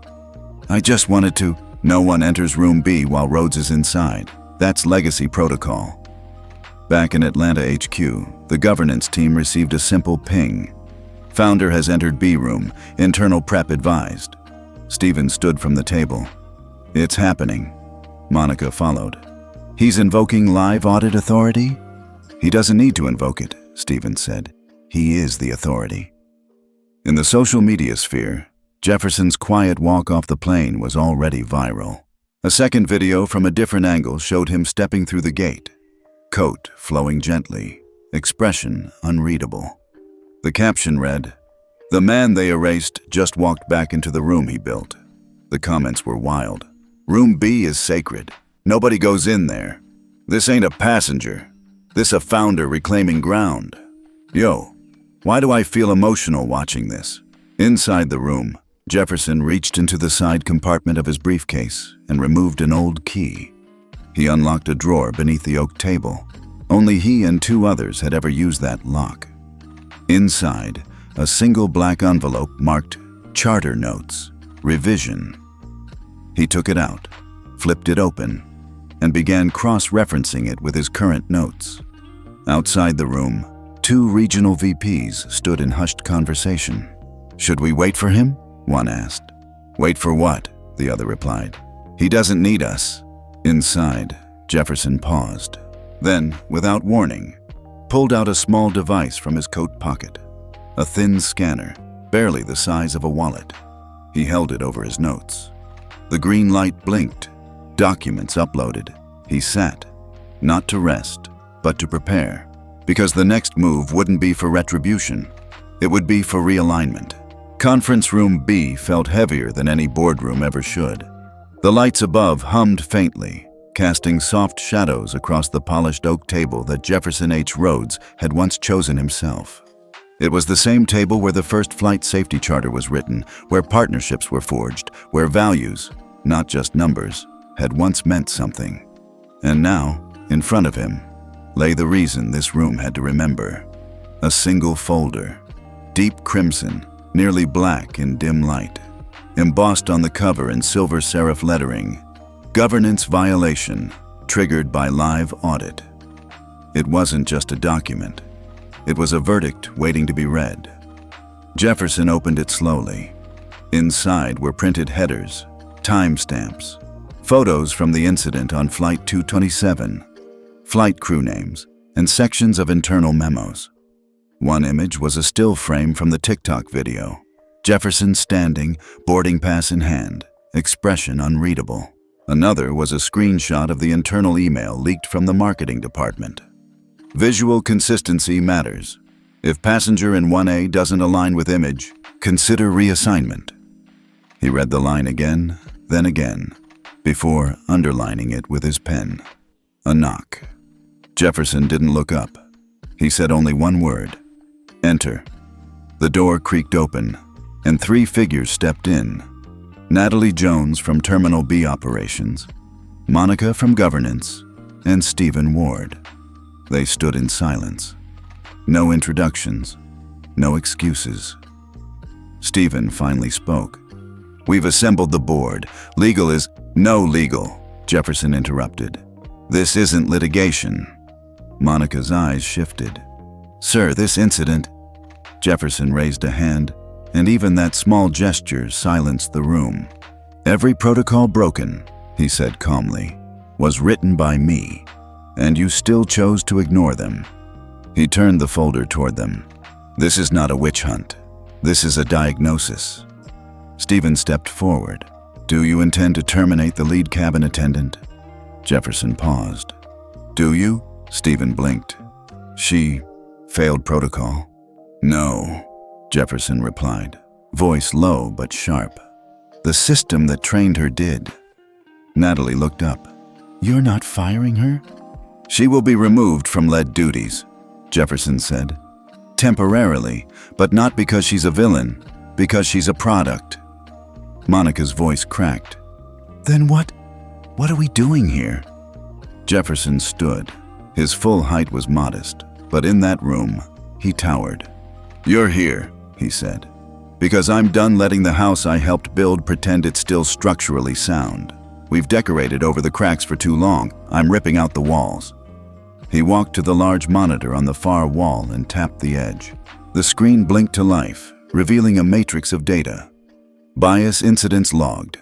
A: "I just wanted to—" "No one enters room B while Rhodes is inside. That's legacy protocol." Back in Atlanta HQ, the governance team received a simple ping. "Founder has entered B room. Internal prep advised." Stephen stood from the table. "It's happening." Monica followed. "He's invoking live audit authority?" "He doesn't need to invoke it," Stephen said. "He is the authority." In the social media sphere, Jefferson's quiet walk off the plane was already viral. A second video from a different angle showed him stepping through the gate. Coat flowing gently, expression unreadable. The caption read, "The man they erased just walked back into the room he built." The comments were wild. "Room B is sacred. Nobody goes in there. This ain't a passenger. This a founder reclaiming ground. Yo, why do I feel emotional watching this?" Inside the room, Jefferson reached into the side compartment of his briefcase and removed an old key. He unlocked a drawer beneath the oak table. Only he and 2 others had ever used that lock. Inside, a single black envelope marked Charter Notes, Revision. He took it out, flipped it open, and began cross-referencing it with his current notes. Outside the room, 2 regional VPs stood in hushed conversation. "Should we wait for him?" one asked. "Wait for what?" the other replied. "He doesn't need us." Inside, Jefferson paused. Then, without warning, pulled out a small device from his coat pocket. A thin scanner, barely the size of a wallet. He held it over his notes. The green light blinked. Documents uploaded. He sat, not to rest, but to prepare. Because the next move wouldn't be for retribution. It would be for realignment. Conference room B felt heavier than any boardroom ever should. The lights above hummed faintly, casting soft shadows across the polished oak table that Jefferson H. Rhodes had once chosen himself. It was the same table where the first flight safety charter was written, where partnerships were forged, where values, not just numbers, had once meant something. And now, in front of him, lay the reason this room had to remember. A single folder, deep crimson, nearly black in dim light. Embossed on the cover in silver serif lettering, "Governance violation, triggered by live audit." It wasn't just a document. It was a verdict waiting to be read. Jefferson opened it slowly. Inside were printed headers, timestamps, photos from the incident on Flight 227, flight crew names, and sections of internal memos. One image was a still frame from the TikTok video. Jefferson standing, boarding pass in hand, expression unreadable. Another was a screenshot of the internal email leaked from the marketing department. Visual consistency matters. If passenger in 1A doesn't align with image, consider reassignment. He read the line again, then again, before underlining it with his pen. A knock. Jefferson didn't look up. He said only one word: "Enter." The door creaked open, and 3 figures stepped in. Natalie Jones from Terminal B Operations, Monica from Governance, and Stephen Ward. They stood in silence. No introductions, no excuses. Stephen finally spoke. "We've assembled the board. Legal is—" "No legal," Jefferson interrupted. "This isn't litigation." Monica's eyes shifted. "Sir, this incident—" Jefferson raised a hand, and even that small gesture silenced the room. "Every protocol broken," he said calmly, "was written by me, and you still chose to ignore them." He turned the folder toward them. "This is not a witch hunt. This is a diagnosis." Stephen stepped forward. "Do you intend to terminate the lead cabin attendant?" Jefferson paused. "Do you?" Stephen blinked. "She failed protocol?" "No," Jefferson replied, voice low but sharp. "The system that trained her did." Natalie looked up. "You're not firing her?" "She will be removed from lead duties," Jefferson said. "Temporarily, but not because she's a villain, because she's a product." Monica's voice cracked. "Then what are we doing here?" Jefferson stood. His full height was modest, but in that room, he towered. "You're here," he said, "because I'm done letting the house I helped build pretend it's still structurally sound. We've decorated over the cracks for too long. I'm ripping out the walls." He walked to the large monitor on the far wall and tapped the edge. The screen blinked to life, revealing a matrix of data. Bias incidents logged.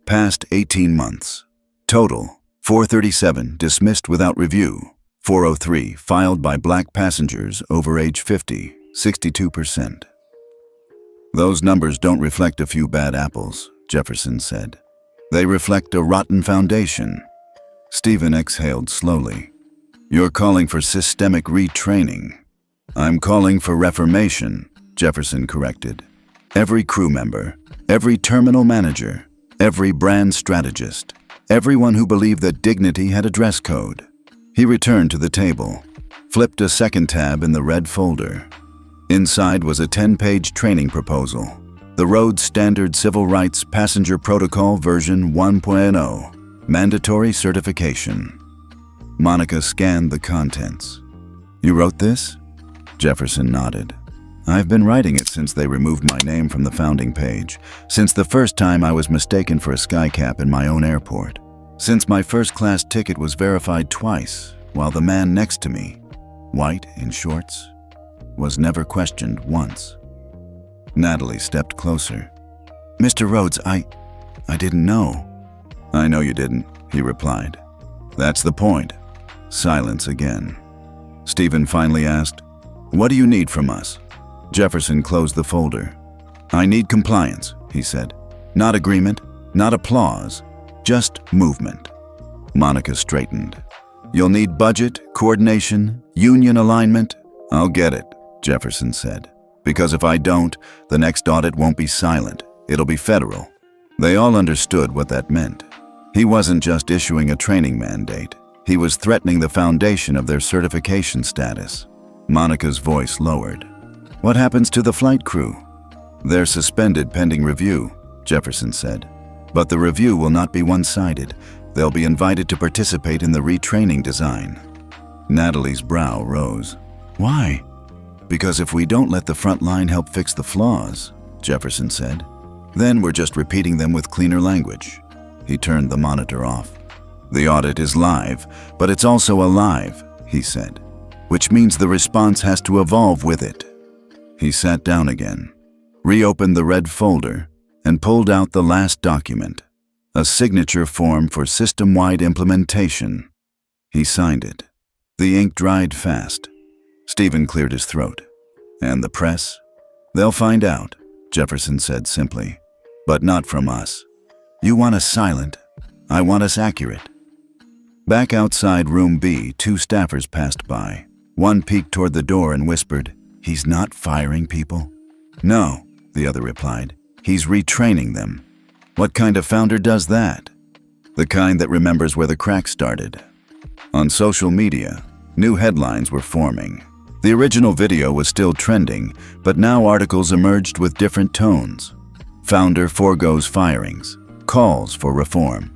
A: Past 18 months. Total, 437 dismissed without review. 403 filed by black passengers over age 50, 62%. "Those numbers don't reflect a few bad apples," Jefferson said. "They reflect a rotten foundation." Stephen exhaled slowly. "You're calling for systemic retraining." "I'm calling for reformation," Jefferson corrected. "Every crew member, every terminal manager, every brand strategist, everyone who believed that dignity had a dress code." He returned to the table, flipped a second tab in the red folder. Inside was a 10-page training proposal. The Rhodes Standard Civil Rights Passenger Protocol version 1.0, mandatory certification. Monica scanned the contents. "You wrote this?" Jefferson nodded. "I've been writing it since they removed my name from the founding page, since the first time I was mistaken for a skycap in my own airport, since my first-class ticket was verified twice, while the man next to me, white in shorts, was never questioned once." Natalie stepped closer. "Mr. Rhodes, I didn't know." "I know you didn't," he replied. "That's the point." Silence again. Stephen finally asked, "What do you need from us?" Jefferson closed the folder. "I need compliance," he said. "Not agreement, not applause, just movement." Monica straightened. "You'll need budget, coordination, union alignment." "I'll get it," Jefferson said. "Because if I don't, the next audit won't be silent. It'll be federal." They all understood what that meant. He wasn't just issuing a training mandate. He was threatening the foundation of their certification status. Monica's voice lowered. "What happens to the flight crew?" "They're suspended pending review," Jefferson said. "But the review will not be one-sided. They'll be invited to participate in the retraining design." Natalie's brow rose. "Why?" "Because if we don't let the front line help fix the flaws," Jefferson said, "then we're just repeating them with cleaner language." He turned the monitor off. "The audit is live, but it's also alive," he said, "which means the response has to evolve with it." He sat down again, reopened the red folder, and pulled out the last document, a signature form for system-wide implementation. He signed it. The ink dried fast. Stephen cleared his throat. "And the press?" "They'll find out," Jefferson said simply. "But not from us. You want us silent. I want us accurate." Back outside room B, two staffers passed by. One peeked toward the door and whispered, "He's not firing people?" "No," the other replied. "He's retraining them." "What kind of founder does that?" "The kind that remembers where the crack started." On social media, new headlines were forming. The original video was still trending, but now articles emerged with different tones. Founder forgoes firings, calls for reform.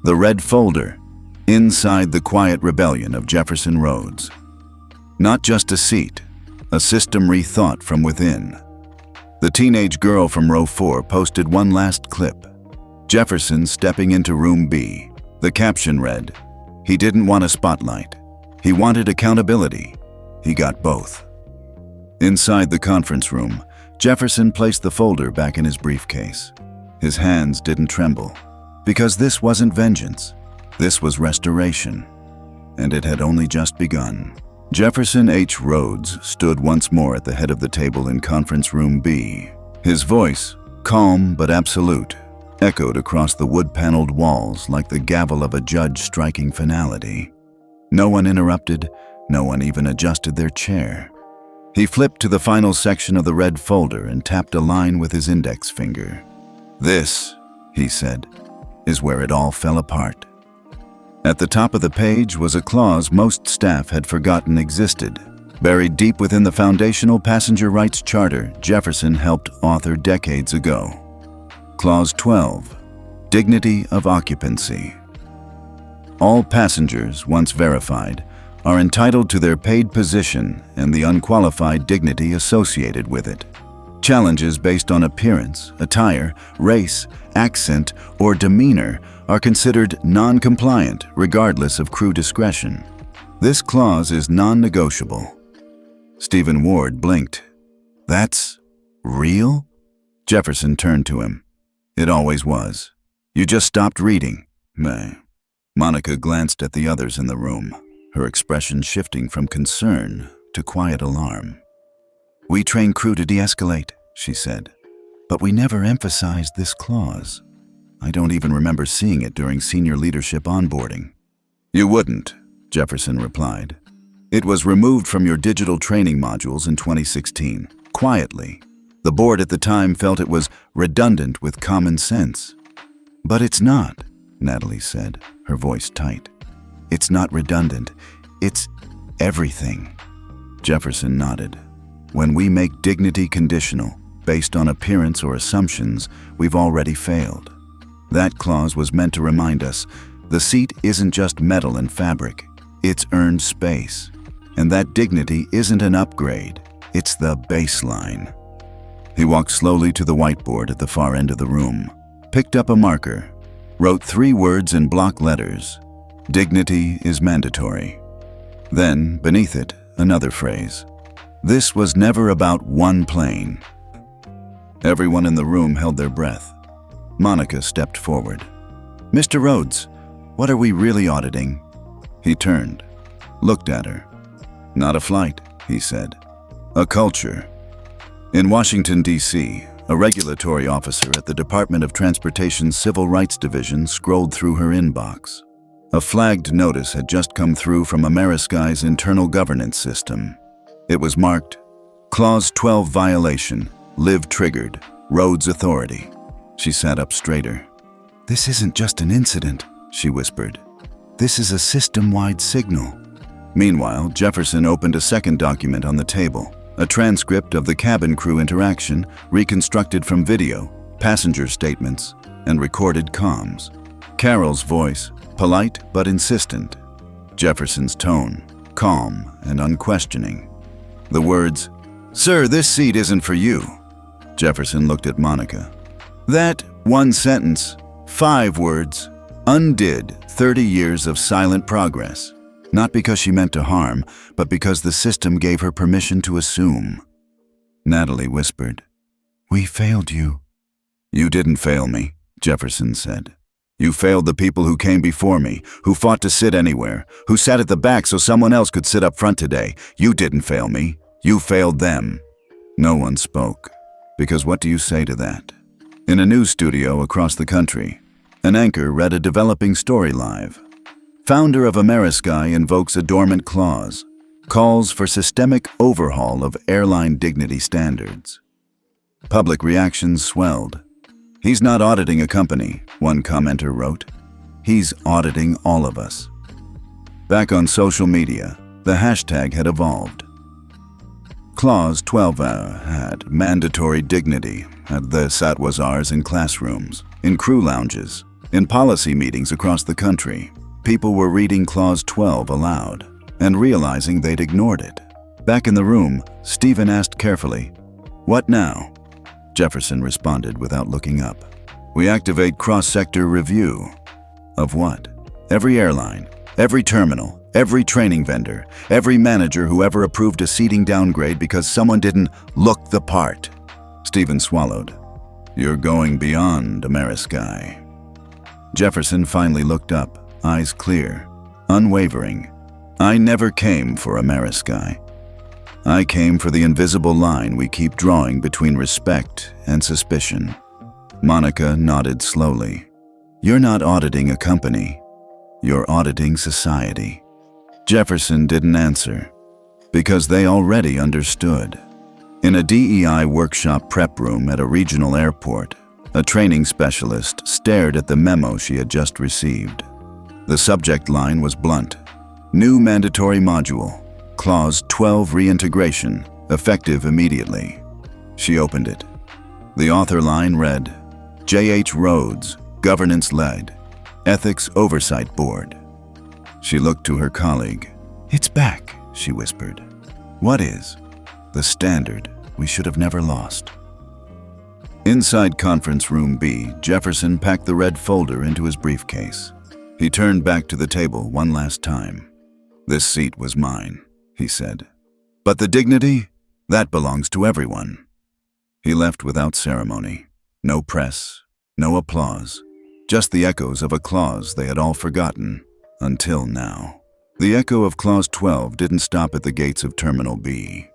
A: The red folder, inside the quiet rebellion of Jefferson Rhodes. Not just a seat, a system rethought from within. The teenage girl from row 4 posted one last clip. Jefferson stepping into room B. The caption read, "He didn't want a spotlight. He wanted accountability. He got both." Inside the conference room, Jefferson placed the folder back in his briefcase. His hands didn't tremble, because this wasn't vengeance. This was restoration, and it had only just begun. Jefferson H. Rhodes stood once more at the head of the table in conference room B. His voice, calm but absolute, echoed across the wood-paneled walls like the gavel of a judge striking finality. No one interrupted, no one even adjusted their chair. He flipped to the final section of the red folder and tapped a line with his index finger. "This," he said, "is where it all fell apart." At the top of the page was a clause most staff had forgotten existed. Buried deep within the foundational passenger rights charter Jefferson helped author decades ago. Clause 12, Dignity of Occupancy. All passengers, once verified, are entitled to their paid position and the unqualified dignity associated with it. Challenges based on appearance, attire, race, accent, or demeanor are considered non-compliant regardless of crew discretion. This clause is non-negotiable. Stephen Ward blinked. "That's real?" Jefferson turned to him. "It always was. You just stopped reading." Monica glanced at the others in the room, her expression shifting from concern to quiet alarm. "We train crew to de-escalate," she said, "but we never emphasized this clause. I don't even remember seeing it during senior leadership onboarding." "You wouldn't," Jefferson replied. "It was removed from your digital training modules in 2016, quietly. The board at the time felt it was redundant with common sense." "But it's not," Natalie said, her voice tight. "It's not redundant. It's everything." Jefferson nodded. "When we make dignity conditional, based on appearance or assumptions, we've already failed." That clause was meant to remind us, the seat isn't just metal and fabric, it's earned space. And that dignity isn't an upgrade, it's the baseline. He walked slowly to the whiteboard at the far end of the room, picked up a marker, wrote 3 words in block letters, "Dignity is mandatory." Then, beneath it, another phrase, "This was never about one plane." Everyone in the room held their breath. Monica stepped forward. "Mr. Rhodes, what are we really auditing?" He turned, looked at her. "Not a flight," he said. "A culture." In Washington, D.C., a regulatory officer at the Department of Transportation's Civil Rights Division scrolled through her inbox. A flagged notice had just come through from Amerisky's internal governance system. It was marked, Clause 12 violation, Live triggered, Rhodes Authority. She sat up straighter. "This isn't just an incident," she whispered. "This is a system-wide signal." Meanwhile, Jefferson opened a second document on the table, a transcript of the cabin crew interaction reconstructed from video, passenger statements, and recorded comms. Carol's voice, polite but insistent. Jefferson's tone, calm and unquestioning. The words, "Sir, this seat isn't for you." Jefferson looked at Monica. That one sentence, 5 words, undid 30 years of silent progress. Not because she meant to harm, but because the system gave her permission to assume. Natalie whispered, "We failed you." "You didn't fail me," Jefferson said. "You failed the people who came before me, who fought to sit anywhere, who sat at the back so someone else could sit up front today. You didn't fail me. You failed them." No one spoke, because what do you say to that? In a news studio across the country, an anchor read a developing story live. Founder of Amerisky invokes a dormant clause, calls for systemic overhaul of airline dignity standards. Public reactions swelled. "He's not auditing a company," one commenter wrote. "He's auditing all of us." Back on social media, the hashtag had evolved. Clause 12 had mandatory dignity at the Satwazars in classrooms, in crew lounges, in policy meetings across the country. People were reading Clause 12 aloud and realizing they'd ignored it. Back in the room, Stephen asked carefully, "What now?" Jefferson responded without looking up. "We activate cross-sector review." Of what? Every airline, every terminal, every training vendor, every manager who ever approved a seating downgrade because someone didn't look the part. Stephen swallowed. "You're going beyond Amerisky." Jefferson finally looked up, eyes clear, unwavering. "I never came for Amerisky. I came for the invisible line we keep drawing between respect and suspicion." Monica nodded slowly. "You're not auditing a company. You're auditing society." Jefferson didn't answer, because they already understood. In a DEI workshop prep room at a regional airport, a training specialist stared at the memo she had just received. The subject line was blunt. New mandatory module, Clause 12 reintegration, effective immediately. She opened it. The author line read, J.H. Rhodes, governance-led, ethics oversight board. She looked to her colleague. "It's back," she whispered. "What is?" "The standard we should have never lost." Inside conference room B, Jefferson packed the red folder into his briefcase. He turned back to the table one last time. "This seat was mine," he said. "But the dignity, that belongs to everyone." He left without ceremony. No press, no applause, just the echoes of a clause they had all forgotten, until now. The echo of Clause 12 didn't stop at the gates of Terminal B.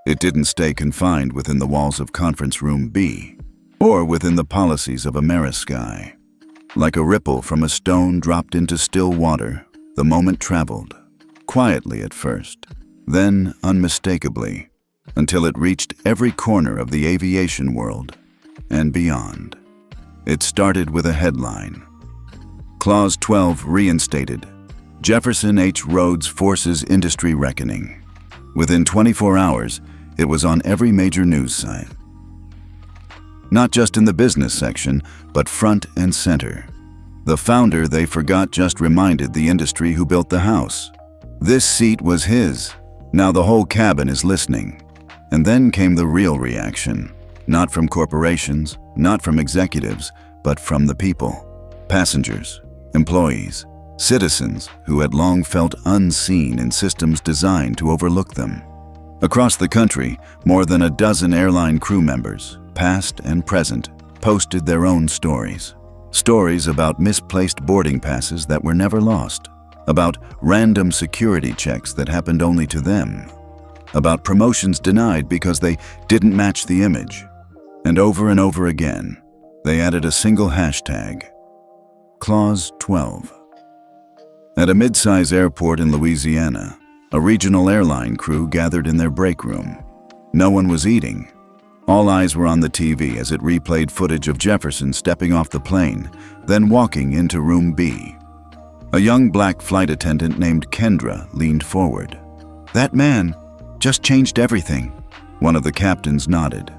A: It didn't stay confined within the walls of Conference Room B, or within the policies of Amerisky. Like a ripple from a stone dropped into still water, the moment traveled, quietly at first, then unmistakably, until it reached every corner of the aviation world and beyond. It started with a headline. Clause 12 reinstated. Jefferson H. Rhodes forces industry reckoning. Within 24 hours, it was on every major news site. Not just in the business section, but front and center. The founder they forgot just reminded the industry who built the house. This seat was his. Now the whole cabin is listening. And then came the real reaction. Not from corporations, not from executives, but from the people. Passengers, employees, citizens who had long felt unseen in systems designed to overlook them. Across the country, more than a dozen airline crew members, past and present, posted their own stories. Stories about misplaced boarding passes that were never lost, about random security checks that happened only to them, about promotions denied because they didn't match the image. And over again, they added a single hashtag, Clause 12. At a mid-size airport in Louisiana, a regional airline crew gathered in their break room. No one was eating. All eyes were on the TV as it replayed footage of Jefferson stepping off the plane, then walking into Room B. A young black flight attendant named Kendra leaned forward. "That man just changed everything." One of the captains nodded.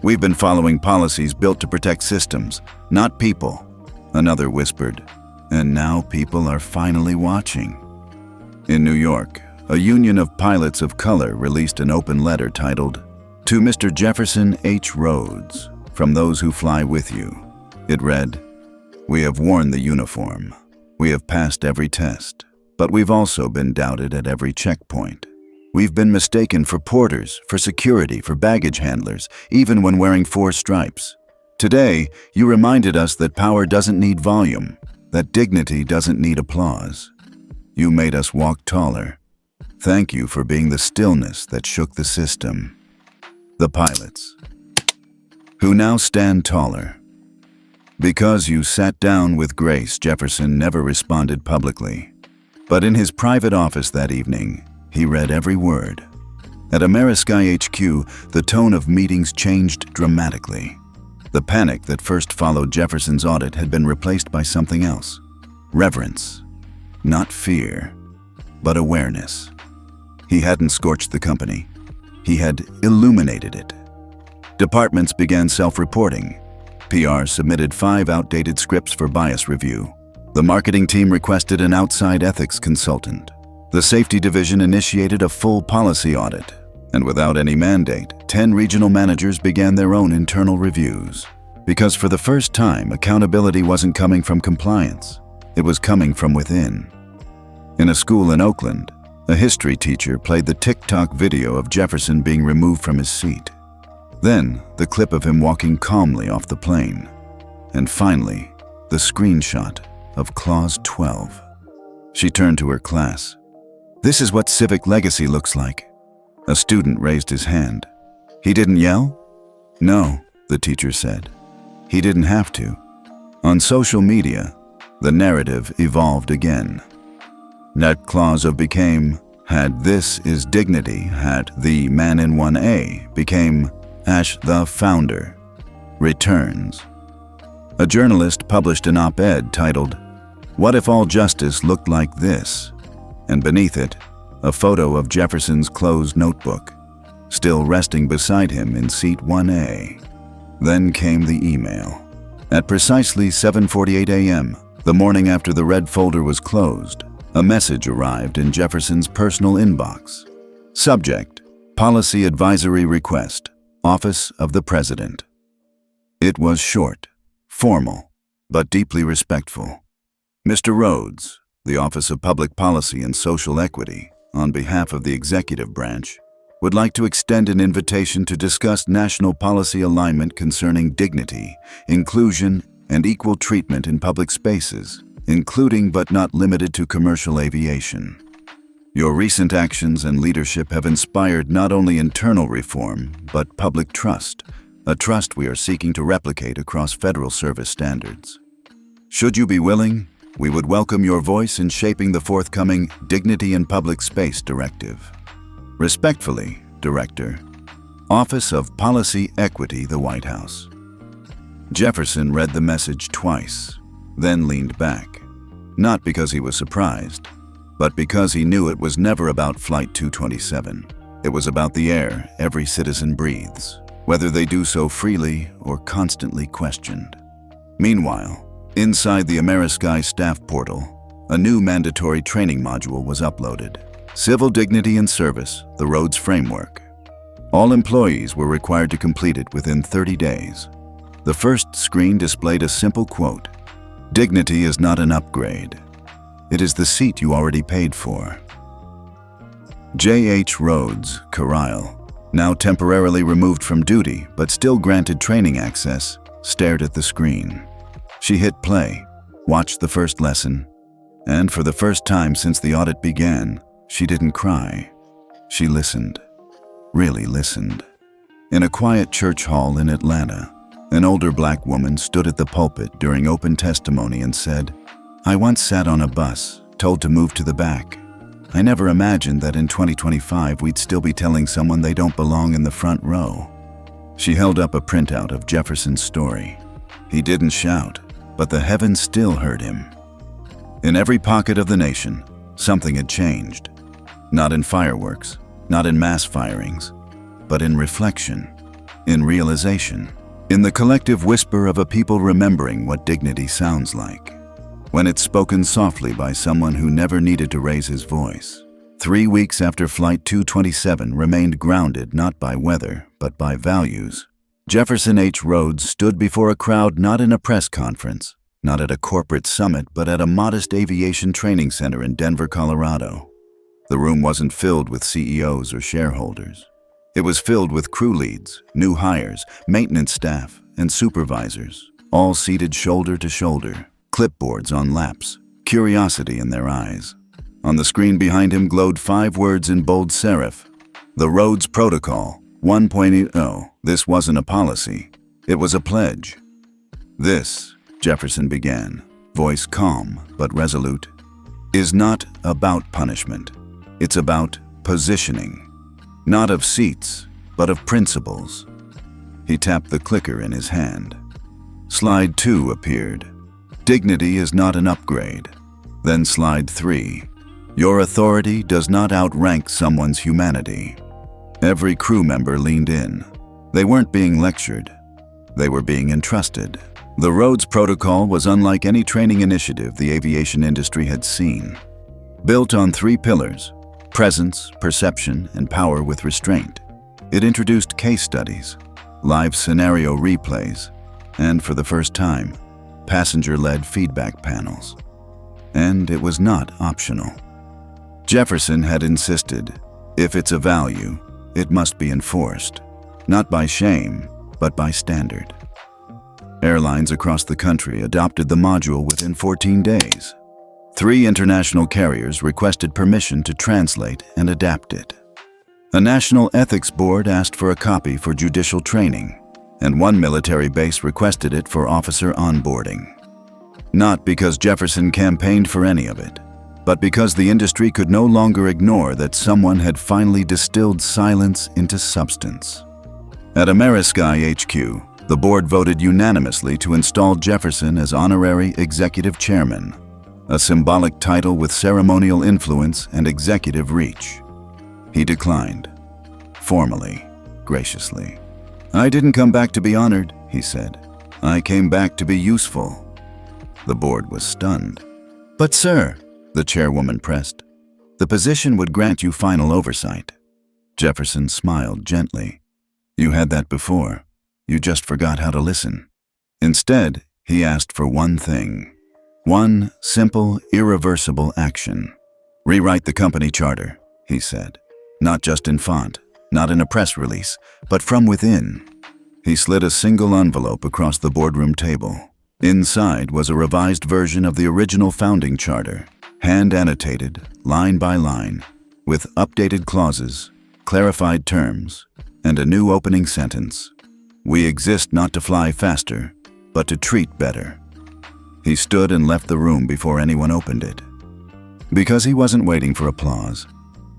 A: "We've been following policies built to protect systems, not people," another whispered. "And now people are finally watching." In New York, a union of pilots of color released an open letter titled, "To Mr. Jefferson H. Rhodes, from those who fly with you." It read, "We have worn the uniform. We have passed every test, but we've also been doubted at every checkpoint. We've been mistaken for porters, for security, for baggage handlers, even when wearing 4 stripes. Today, you reminded us that power doesn't need volume, that dignity doesn't need applause. You made us walk taller. Thank you for being the stillness that shook the system." The pilots, who now stand taller. Because you sat down with grace, Jefferson never responded publicly. But in his private office that evening, he read every word. At Amerisky HQ, the tone of meetings changed dramatically. The panic that first followed Jefferson's audit had been replaced by something else. Reverence. Not fear, but awareness. He hadn't scorched the company. He had illuminated it. Departments began self-reporting. PR submitted 5 outdated scripts for bias review. The marketing team requested an outside ethics consultant. The safety division initiated a full policy audit. And without any mandate, 10 regional managers began their own internal reviews. Because for the first time, accountability wasn't coming from compliance. It was coming from within. In a school in Oakland, a history teacher played the TikTok video of Jefferson being removed from his seat. Then, the clip of him walking calmly off the plane. And finally, the screenshot of Clause 12. She turned to her class. "This is what civic legacy looks like." A student raised his hand. "He didn't yell?" "No," the teacher said. "He didn't have to." On social media, the narrative evolved again. That clause of became, had "this is dignity," had "the man in 1A" became the founder returns. A journalist published an op-ed titled, "What if all justice looked like this?" And beneath it, a photo of Jefferson's closed notebook, still resting beside him in seat 1A. Then came the email. At precisely 7:48 a.m., the morning after the red folder was closed, a message arrived in Jefferson's personal inbox. Subject: Policy Advisory Request, Office of the President. It was short, formal, but deeply respectful. "Mr. Rhodes, the Office of Public Policy and Social Equity, on behalf of the executive branch, would like to extend an invitation to discuss national policy alignment concerning dignity, inclusion, and equal treatment in public spaces, including but not limited to commercial aviation. Your recent actions and leadership have inspired not only internal reform, but public trust, a trust we are seeking to replicate across federal service standards. Should you be willing, we would welcome your voice in shaping the forthcoming Dignity in Public Space Directive. Respectfully, Director, Office of Policy Equity, the White House." Jefferson read the message twice, then leaned back, not because he was surprised, but because he knew it was never about Flight 227. It was about the air every citizen breathes, whether they do so freely or constantly questioned. Meanwhile, inside the Amerisky staff portal, a new mandatory training module was uploaded. Civil Dignity and Service, the Rhodes Framework. All employees were required to complete it within 30 days. The first screen displayed a simple quote: "Dignity is not an upgrade. It is the seat you already paid for." J.H. Rhodes, Carlisle, now temporarily removed from duty but still granted training access, stared at the screen. She hit play, watched the first lesson, and for the first time since the audit began, she didn't cry. She listened, really listened. In a quiet church hall in Atlanta, an older black woman stood at the pulpit during open testimony and said, "I once sat on a bus, told to move to the back. I never imagined that in 2025 we'd still be telling someone they don't belong in the front row." She held up a printout of Jefferson's story. He didn't shout, but the heavens still heard him. In every pocket of the nation, something had changed. Not in fireworks, not in mass firings, but in reflection, in realization, in the collective whisper of a people remembering what dignity sounds like, when it's spoken softly by someone who never needed to raise his voice. 3 weeks after Flight 227 remained grounded not by weather, but by values, Jefferson H. Rhodes stood before a crowd not in a press conference, not at a corporate summit, but at a modest aviation training center in Denver, Colorado. The room wasn't filled with CEOs or shareholders. It was filled with crew leads, new hires, maintenance staff, and supervisors, all seated shoulder to shoulder, clipboards on laps, curiosity in their eyes. On the screen behind him glowed 5 words in bold serif: "The Rhodes Protocol 1.0. This wasn't a policy, it was a pledge." "This," Jefferson began, voice calm but resolute, "is not about punishment. It's about positioning. Not of seats, but of principles." He tapped the clicker in his hand. Slide 2 appeared. "Dignity is not an upgrade." Then slide 3. "Your authority does not outrank someone's humanity." Every crew member leaned in. They weren't being lectured. They were being entrusted. The Rhodes Protocol was unlike any training initiative the aviation industry had seen. Built on 3 pillars: presence, perception, and power with restraint, it introduced case studies, live scenario replays, and for the first time, passenger-led feedback panels. And it was not optional. Jefferson had insisted, if it's a value, it must be enforced, not by shame, but by standard. Airlines across the country adopted the module within 14 days. 3 international carriers requested permission to translate and adapt it. A national ethics board asked for a copy for judicial training, and 1 military base requested it for officer onboarding. Not because Jefferson campaigned for any of it, but because the industry could no longer ignore that someone had finally distilled silence into substance. At Amerisky HQ, the board voted unanimously to install Jefferson as honorary executive chairman, a symbolic title with ceremonial influence and executive reach. He declined, formally, graciously. "I didn't come back to be honored," he said. "I came back to be useful." The board was stunned. "But sir," the chairwoman pressed, "the position would grant you final oversight." Jefferson smiled gently. "You had that before. You just forgot how to listen." Instead, he asked for one thing. One simple, irreversible action. "Rewrite the company charter," he said. "Not just in font, not in a press release, but from within." He slid a single envelope across the boardroom table. Inside was a revised version of the original founding charter, hand-annotated, line by line, with updated clauses, clarified terms, and a new opening sentence. "We exist not to fly faster, but to treat better." He stood and left the room before anyone opened it. Because he wasn't waiting for applause.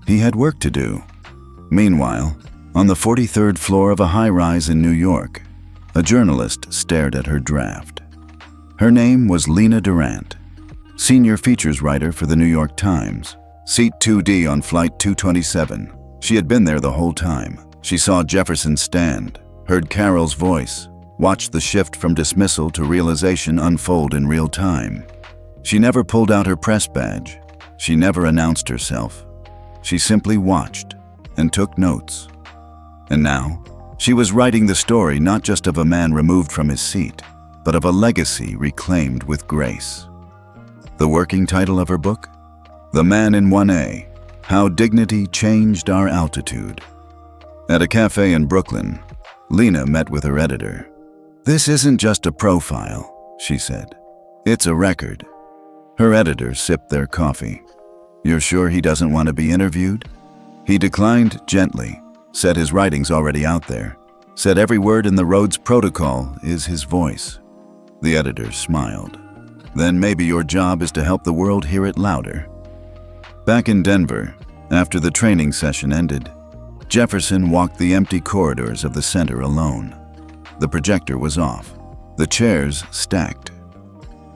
A: He had work to do. Meanwhile, on the 43rd floor of a high-rise in New York, a journalist stared at her draft. Her name was Lena Durant, senior features writer for the New York Times. Seat 2D on Flight 227. She had been there the whole time. She saw Jefferson stand, heard Carol's voice, watched the shift from dismissal to realization unfold in real time. She never pulled out her press badge. She never announced herself. She simply watched and took notes. And now, she was writing the story not just of a man removed from his seat, but of a legacy reclaimed with grace. The working title of her book? The Man in 1A, How Dignity Changed Our Altitude. At a cafe in Brooklyn, Lena met with her editor. "This isn't just a profile," she said. "It's a record." Her editor sipped their coffee. "You're sure he doesn't want to be interviewed?" He declined gently, said his writing's already out there, said every word in the Rhodes Protocol is his voice. The editor smiled. "Then maybe your job is to help the world hear it louder." Back in Denver, after the training session ended, Jefferson walked the empty corridors of the center alone. The projector was off, the chairs stacked.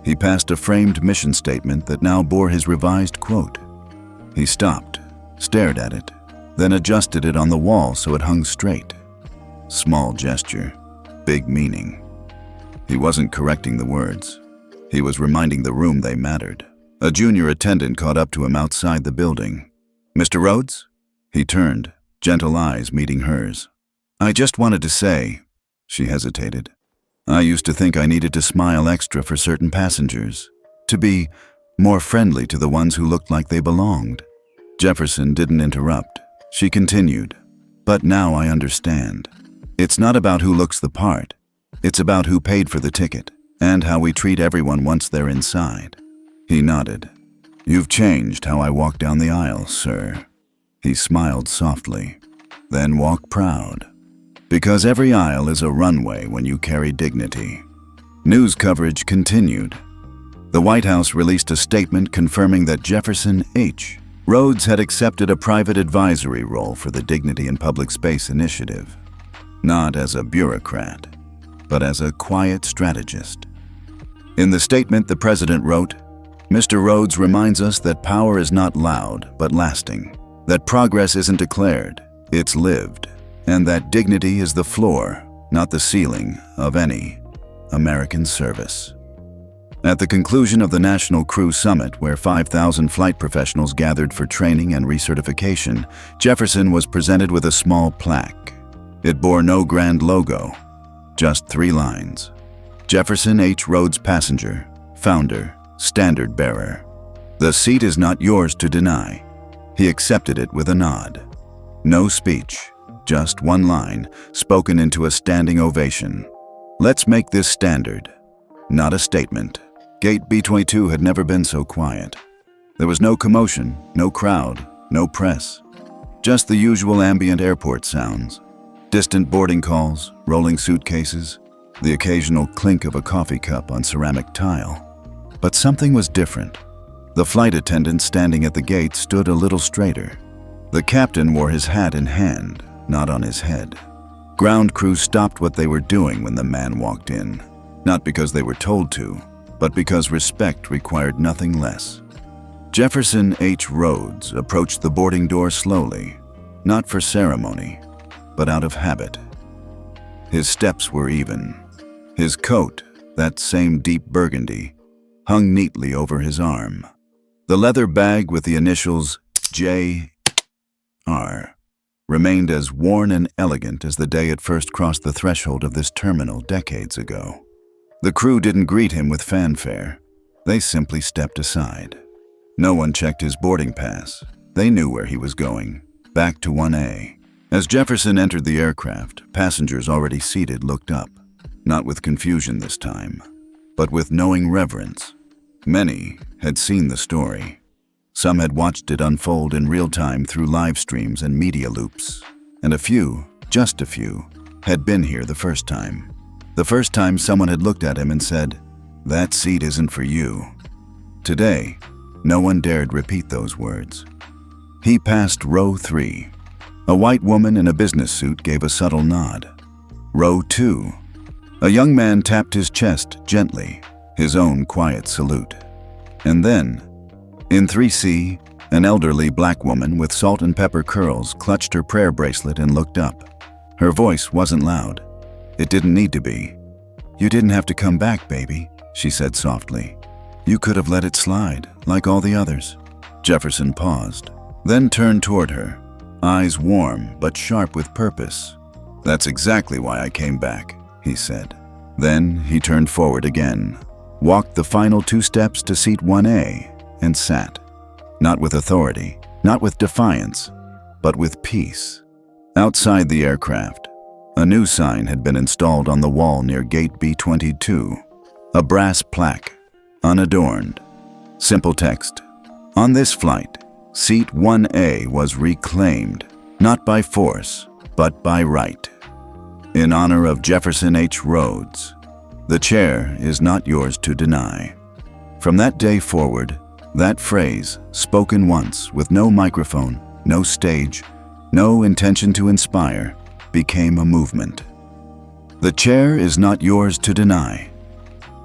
A: He passed a framed mission statement that now bore his revised quote. He stopped, stared at it, then adjusted it on the wall so it hung straight. Small gesture, big meaning. He wasn't correcting the words. He was reminding the room they mattered. A junior attendant caught up to him outside the building. "Mr. Rhodes?" He turned, gentle eyes meeting hers. "I just wanted to say," she hesitated, "I used to think I needed to smile extra for certain passengers, to be more friendly to the ones who looked like they belonged." Jefferson didn't interrupt. She continued, "But now I understand. It's not about who looks the part. It's about who paid for the ticket, and how we treat everyone once they're inside." He nodded. "You've changed how I walk down the aisle, sir." He smiled softly. "Then walk proud. Because every aisle is a runway when you carry dignity." News coverage continued. The White House released a statement confirming that Jefferson H. Rhodes had accepted a private advisory role for the Dignity in Public Space initiative. Not as a bureaucrat, but as a quiet strategist. In the statement, the president wrote, "Mr. Rhodes reminds us that power is not loud, but lasting. That progress isn't declared, it's lived. And that dignity is the floor, not the ceiling, of any American service." At the conclusion of the National Crew Summit, where 5,000 flight professionals gathered for training and recertification, Jefferson was presented with a small plaque. It bore no grand logo, just 3 lines. "Jefferson H. Rhodes, passenger, founder, standard bearer. The seat is not yours to deny." He accepted it with a nod. No speech, just 1 line, spoken into a standing ovation. "Let's make this standard, not a statement." Gate B-22 had never been so quiet. There was no commotion, no crowd, no press. Just the usual ambient airport sounds. Distant boarding calls, rolling suitcases, the occasional clink of a coffee cup on ceramic tile. But something was different. The flight attendant standing at the gate stood a little straighter. The captain wore his hat in hand, not on his head. Ground crew stopped what they were doing when the man walked in, not because they were told to, but because respect required nothing less. Jefferson H. Rhodes approached the boarding door slowly, not for ceremony, but out of habit. His steps were even. His coat, that same deep burgundy, hung neatly over his arm. The leather bag with the initials J.R. remained as worn and elegant as the day it first crossed the threshold of this terminal decades ago. The crew didn't greet him with fanfare. They simply stepped aside. No one checked his boarding pass. They knew where he was going, back to 1A. As Jefferson entered the aircraft, passengers already seated looked up, not with confusion this time, but with knowing reverence. Many had seen the story. Some had watched it unfold in real time through live streams and media loops. And a few, just a few, had been here the first time. The first time someone had looked at him and said, "That seat isn't for you." Today, no one dared repeat those words. He passed row 3. A white woman in a business suit gave a subtle nod. Row 2. A young man tapped his chest gently, his own quiet salute. And then, in 3C, an elderly black woman with salt and pepper curls clutched her prayer bracelet and looked up. Her voice wasn't loud. It didn't need to be. "You didn't have to come back, baby," she said softly. "You could have let it slide, like all the others." Jefferson paused, then turned toward her, eyes warm but sharp with purpose. "That's exactly why I came back," he said. Then he turned forward again, walked the final 2 steps to seat 1A, and sat. Not with authority, not with defiance, but with peace. Outside the aircraft, a new sign had been installed on the wall near Gate B-22. A brass plaque, unadorned. Simple text. On this flight, Seat 1A was reclaimed, not by force, but by right. In honor of Jefferson H. Rhodes, the chair is not yours to deny. From that day forward, that phrase, spoken once with no microphone, no stage, no intention to inspire, became a movement. The chair is not yours to deny.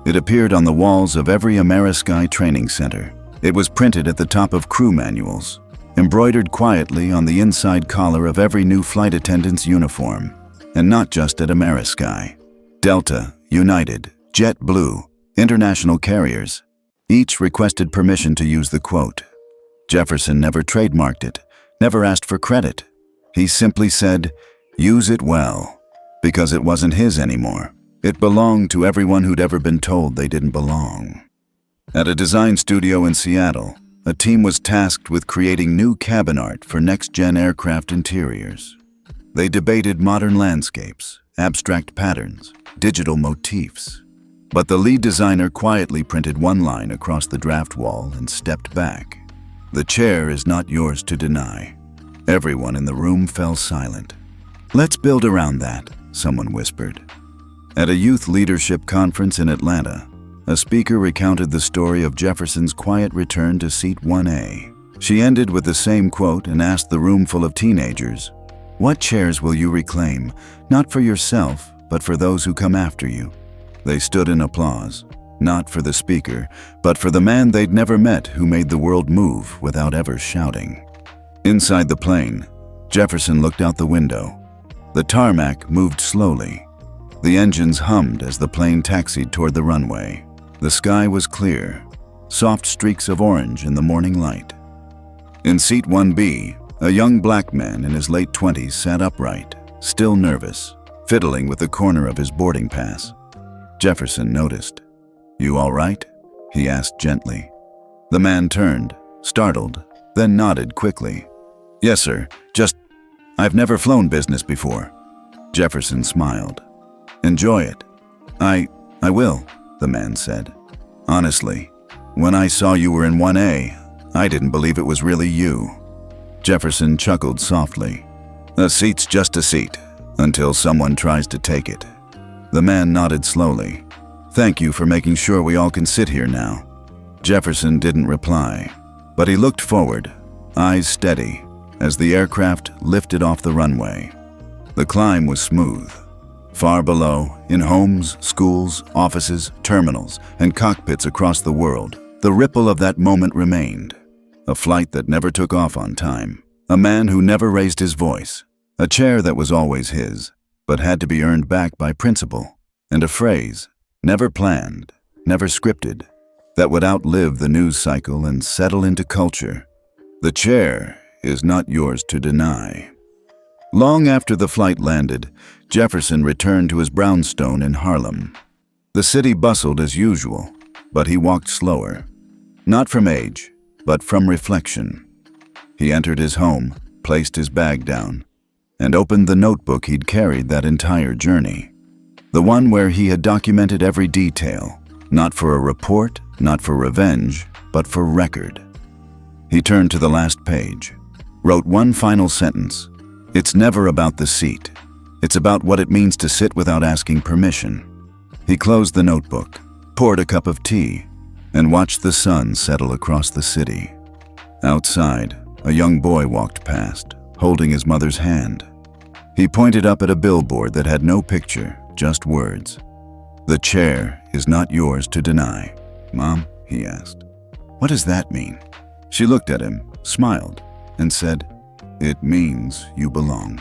A: It appeared on the walls of every Amerisky training center. It was printed at the top of crew manuals, embroidered quietly on the inside collar of every new flight attendant's uniform. And not just at Amerisky. Delta, United, JetBlue, international carriers, each requested permission to use the quote. Jefferson never trademarked it, never asked for credit. He simply said, "Use it well," because it wasn't his anymore. It belonged to everyone who'd ever been told they didn't belong. At a design studio in Seattle, a team was tasked with creating new cabin art for next-gen aircraft interiors. They debated modern landscapes, abstract patterns, digital motifs. But the lead designer quietly printed one line across the draft wall and stepped back. "The chair is not yours to deny." Everyone in the room fell silent. "Let's build around that," someone whispered. At a youth leadership conference in Atlanta, a speaker recounted the story of Jefferson's quiet return to Seat 1A. She ended with the same quote and asked the room full of teenagers, "What chairs will you reclaim, not for yourself, but for those who come after you?" They stood in applause, not for the speaker, but for the man they'd never met who made the world move without ever shouting. Inside the plane, Jefferson looked out the window. The tarmac moved slowly. The engines hummed as the plane taxied toward the runway. The sky was clear, soft streaks of orange in the morning light. In Seat 1B, a young black man in his late 20s sat upright, still nervous, fiddling with the corner of his boarding pass. Jefferson noticed. "You all right?" he asked gently. The man turned, startled, then nodded quickly. "Yes, sir. I've never flown business before." Jefferson smiled. "Enjoy it." I will," the man said. "Honestly, when I saw you were in 1A, I didn't believe it was really you." Jefferson chuckled softly. "A seat's just a seat, until someone tries to take it." The man nodded slowly. "Thank you for making sure we all can sit here now." Jefferson didn't reply, but he looked forward, eyes steady, as the aircraft lifted off the runway. The climb was smooth. Far below, in homes, schools, offices, terminals, and cockpits across the world, the ripple of that moment remained. A flight that never took off on time. A man who never raised his voice. A chair that was always his, but had to be earned back by principle. And a phrase, never planned, never scripted, that would outlive the news cycle and settle into culture. "The chair is not yours to deny." Long after the flight landed, Jefferson returned to his brownstone in Harlem. The city bustled as usual, but he walked slower. Not from age, but from reflection. He entered his home, placed his bag down, and opened the notebook he'd carried that entire journey. The one where he had documented every detail, not for a report, not for revenge, but for record. He turned to the last page, wrote one final sentence. "It's never about the seat. It's about what it means to sit without asking permission." He closed the notebook, poured a cup of tea, and watched the sun settle across the city. Outside, a young boy walked past, holding his mother's hand. He pointed up at a billboard that had no picture, just words. "The chair is not yours to deny." "Mom?" he asked. "What does that mean?" She looked at him, smiled, and said, "It means you belong."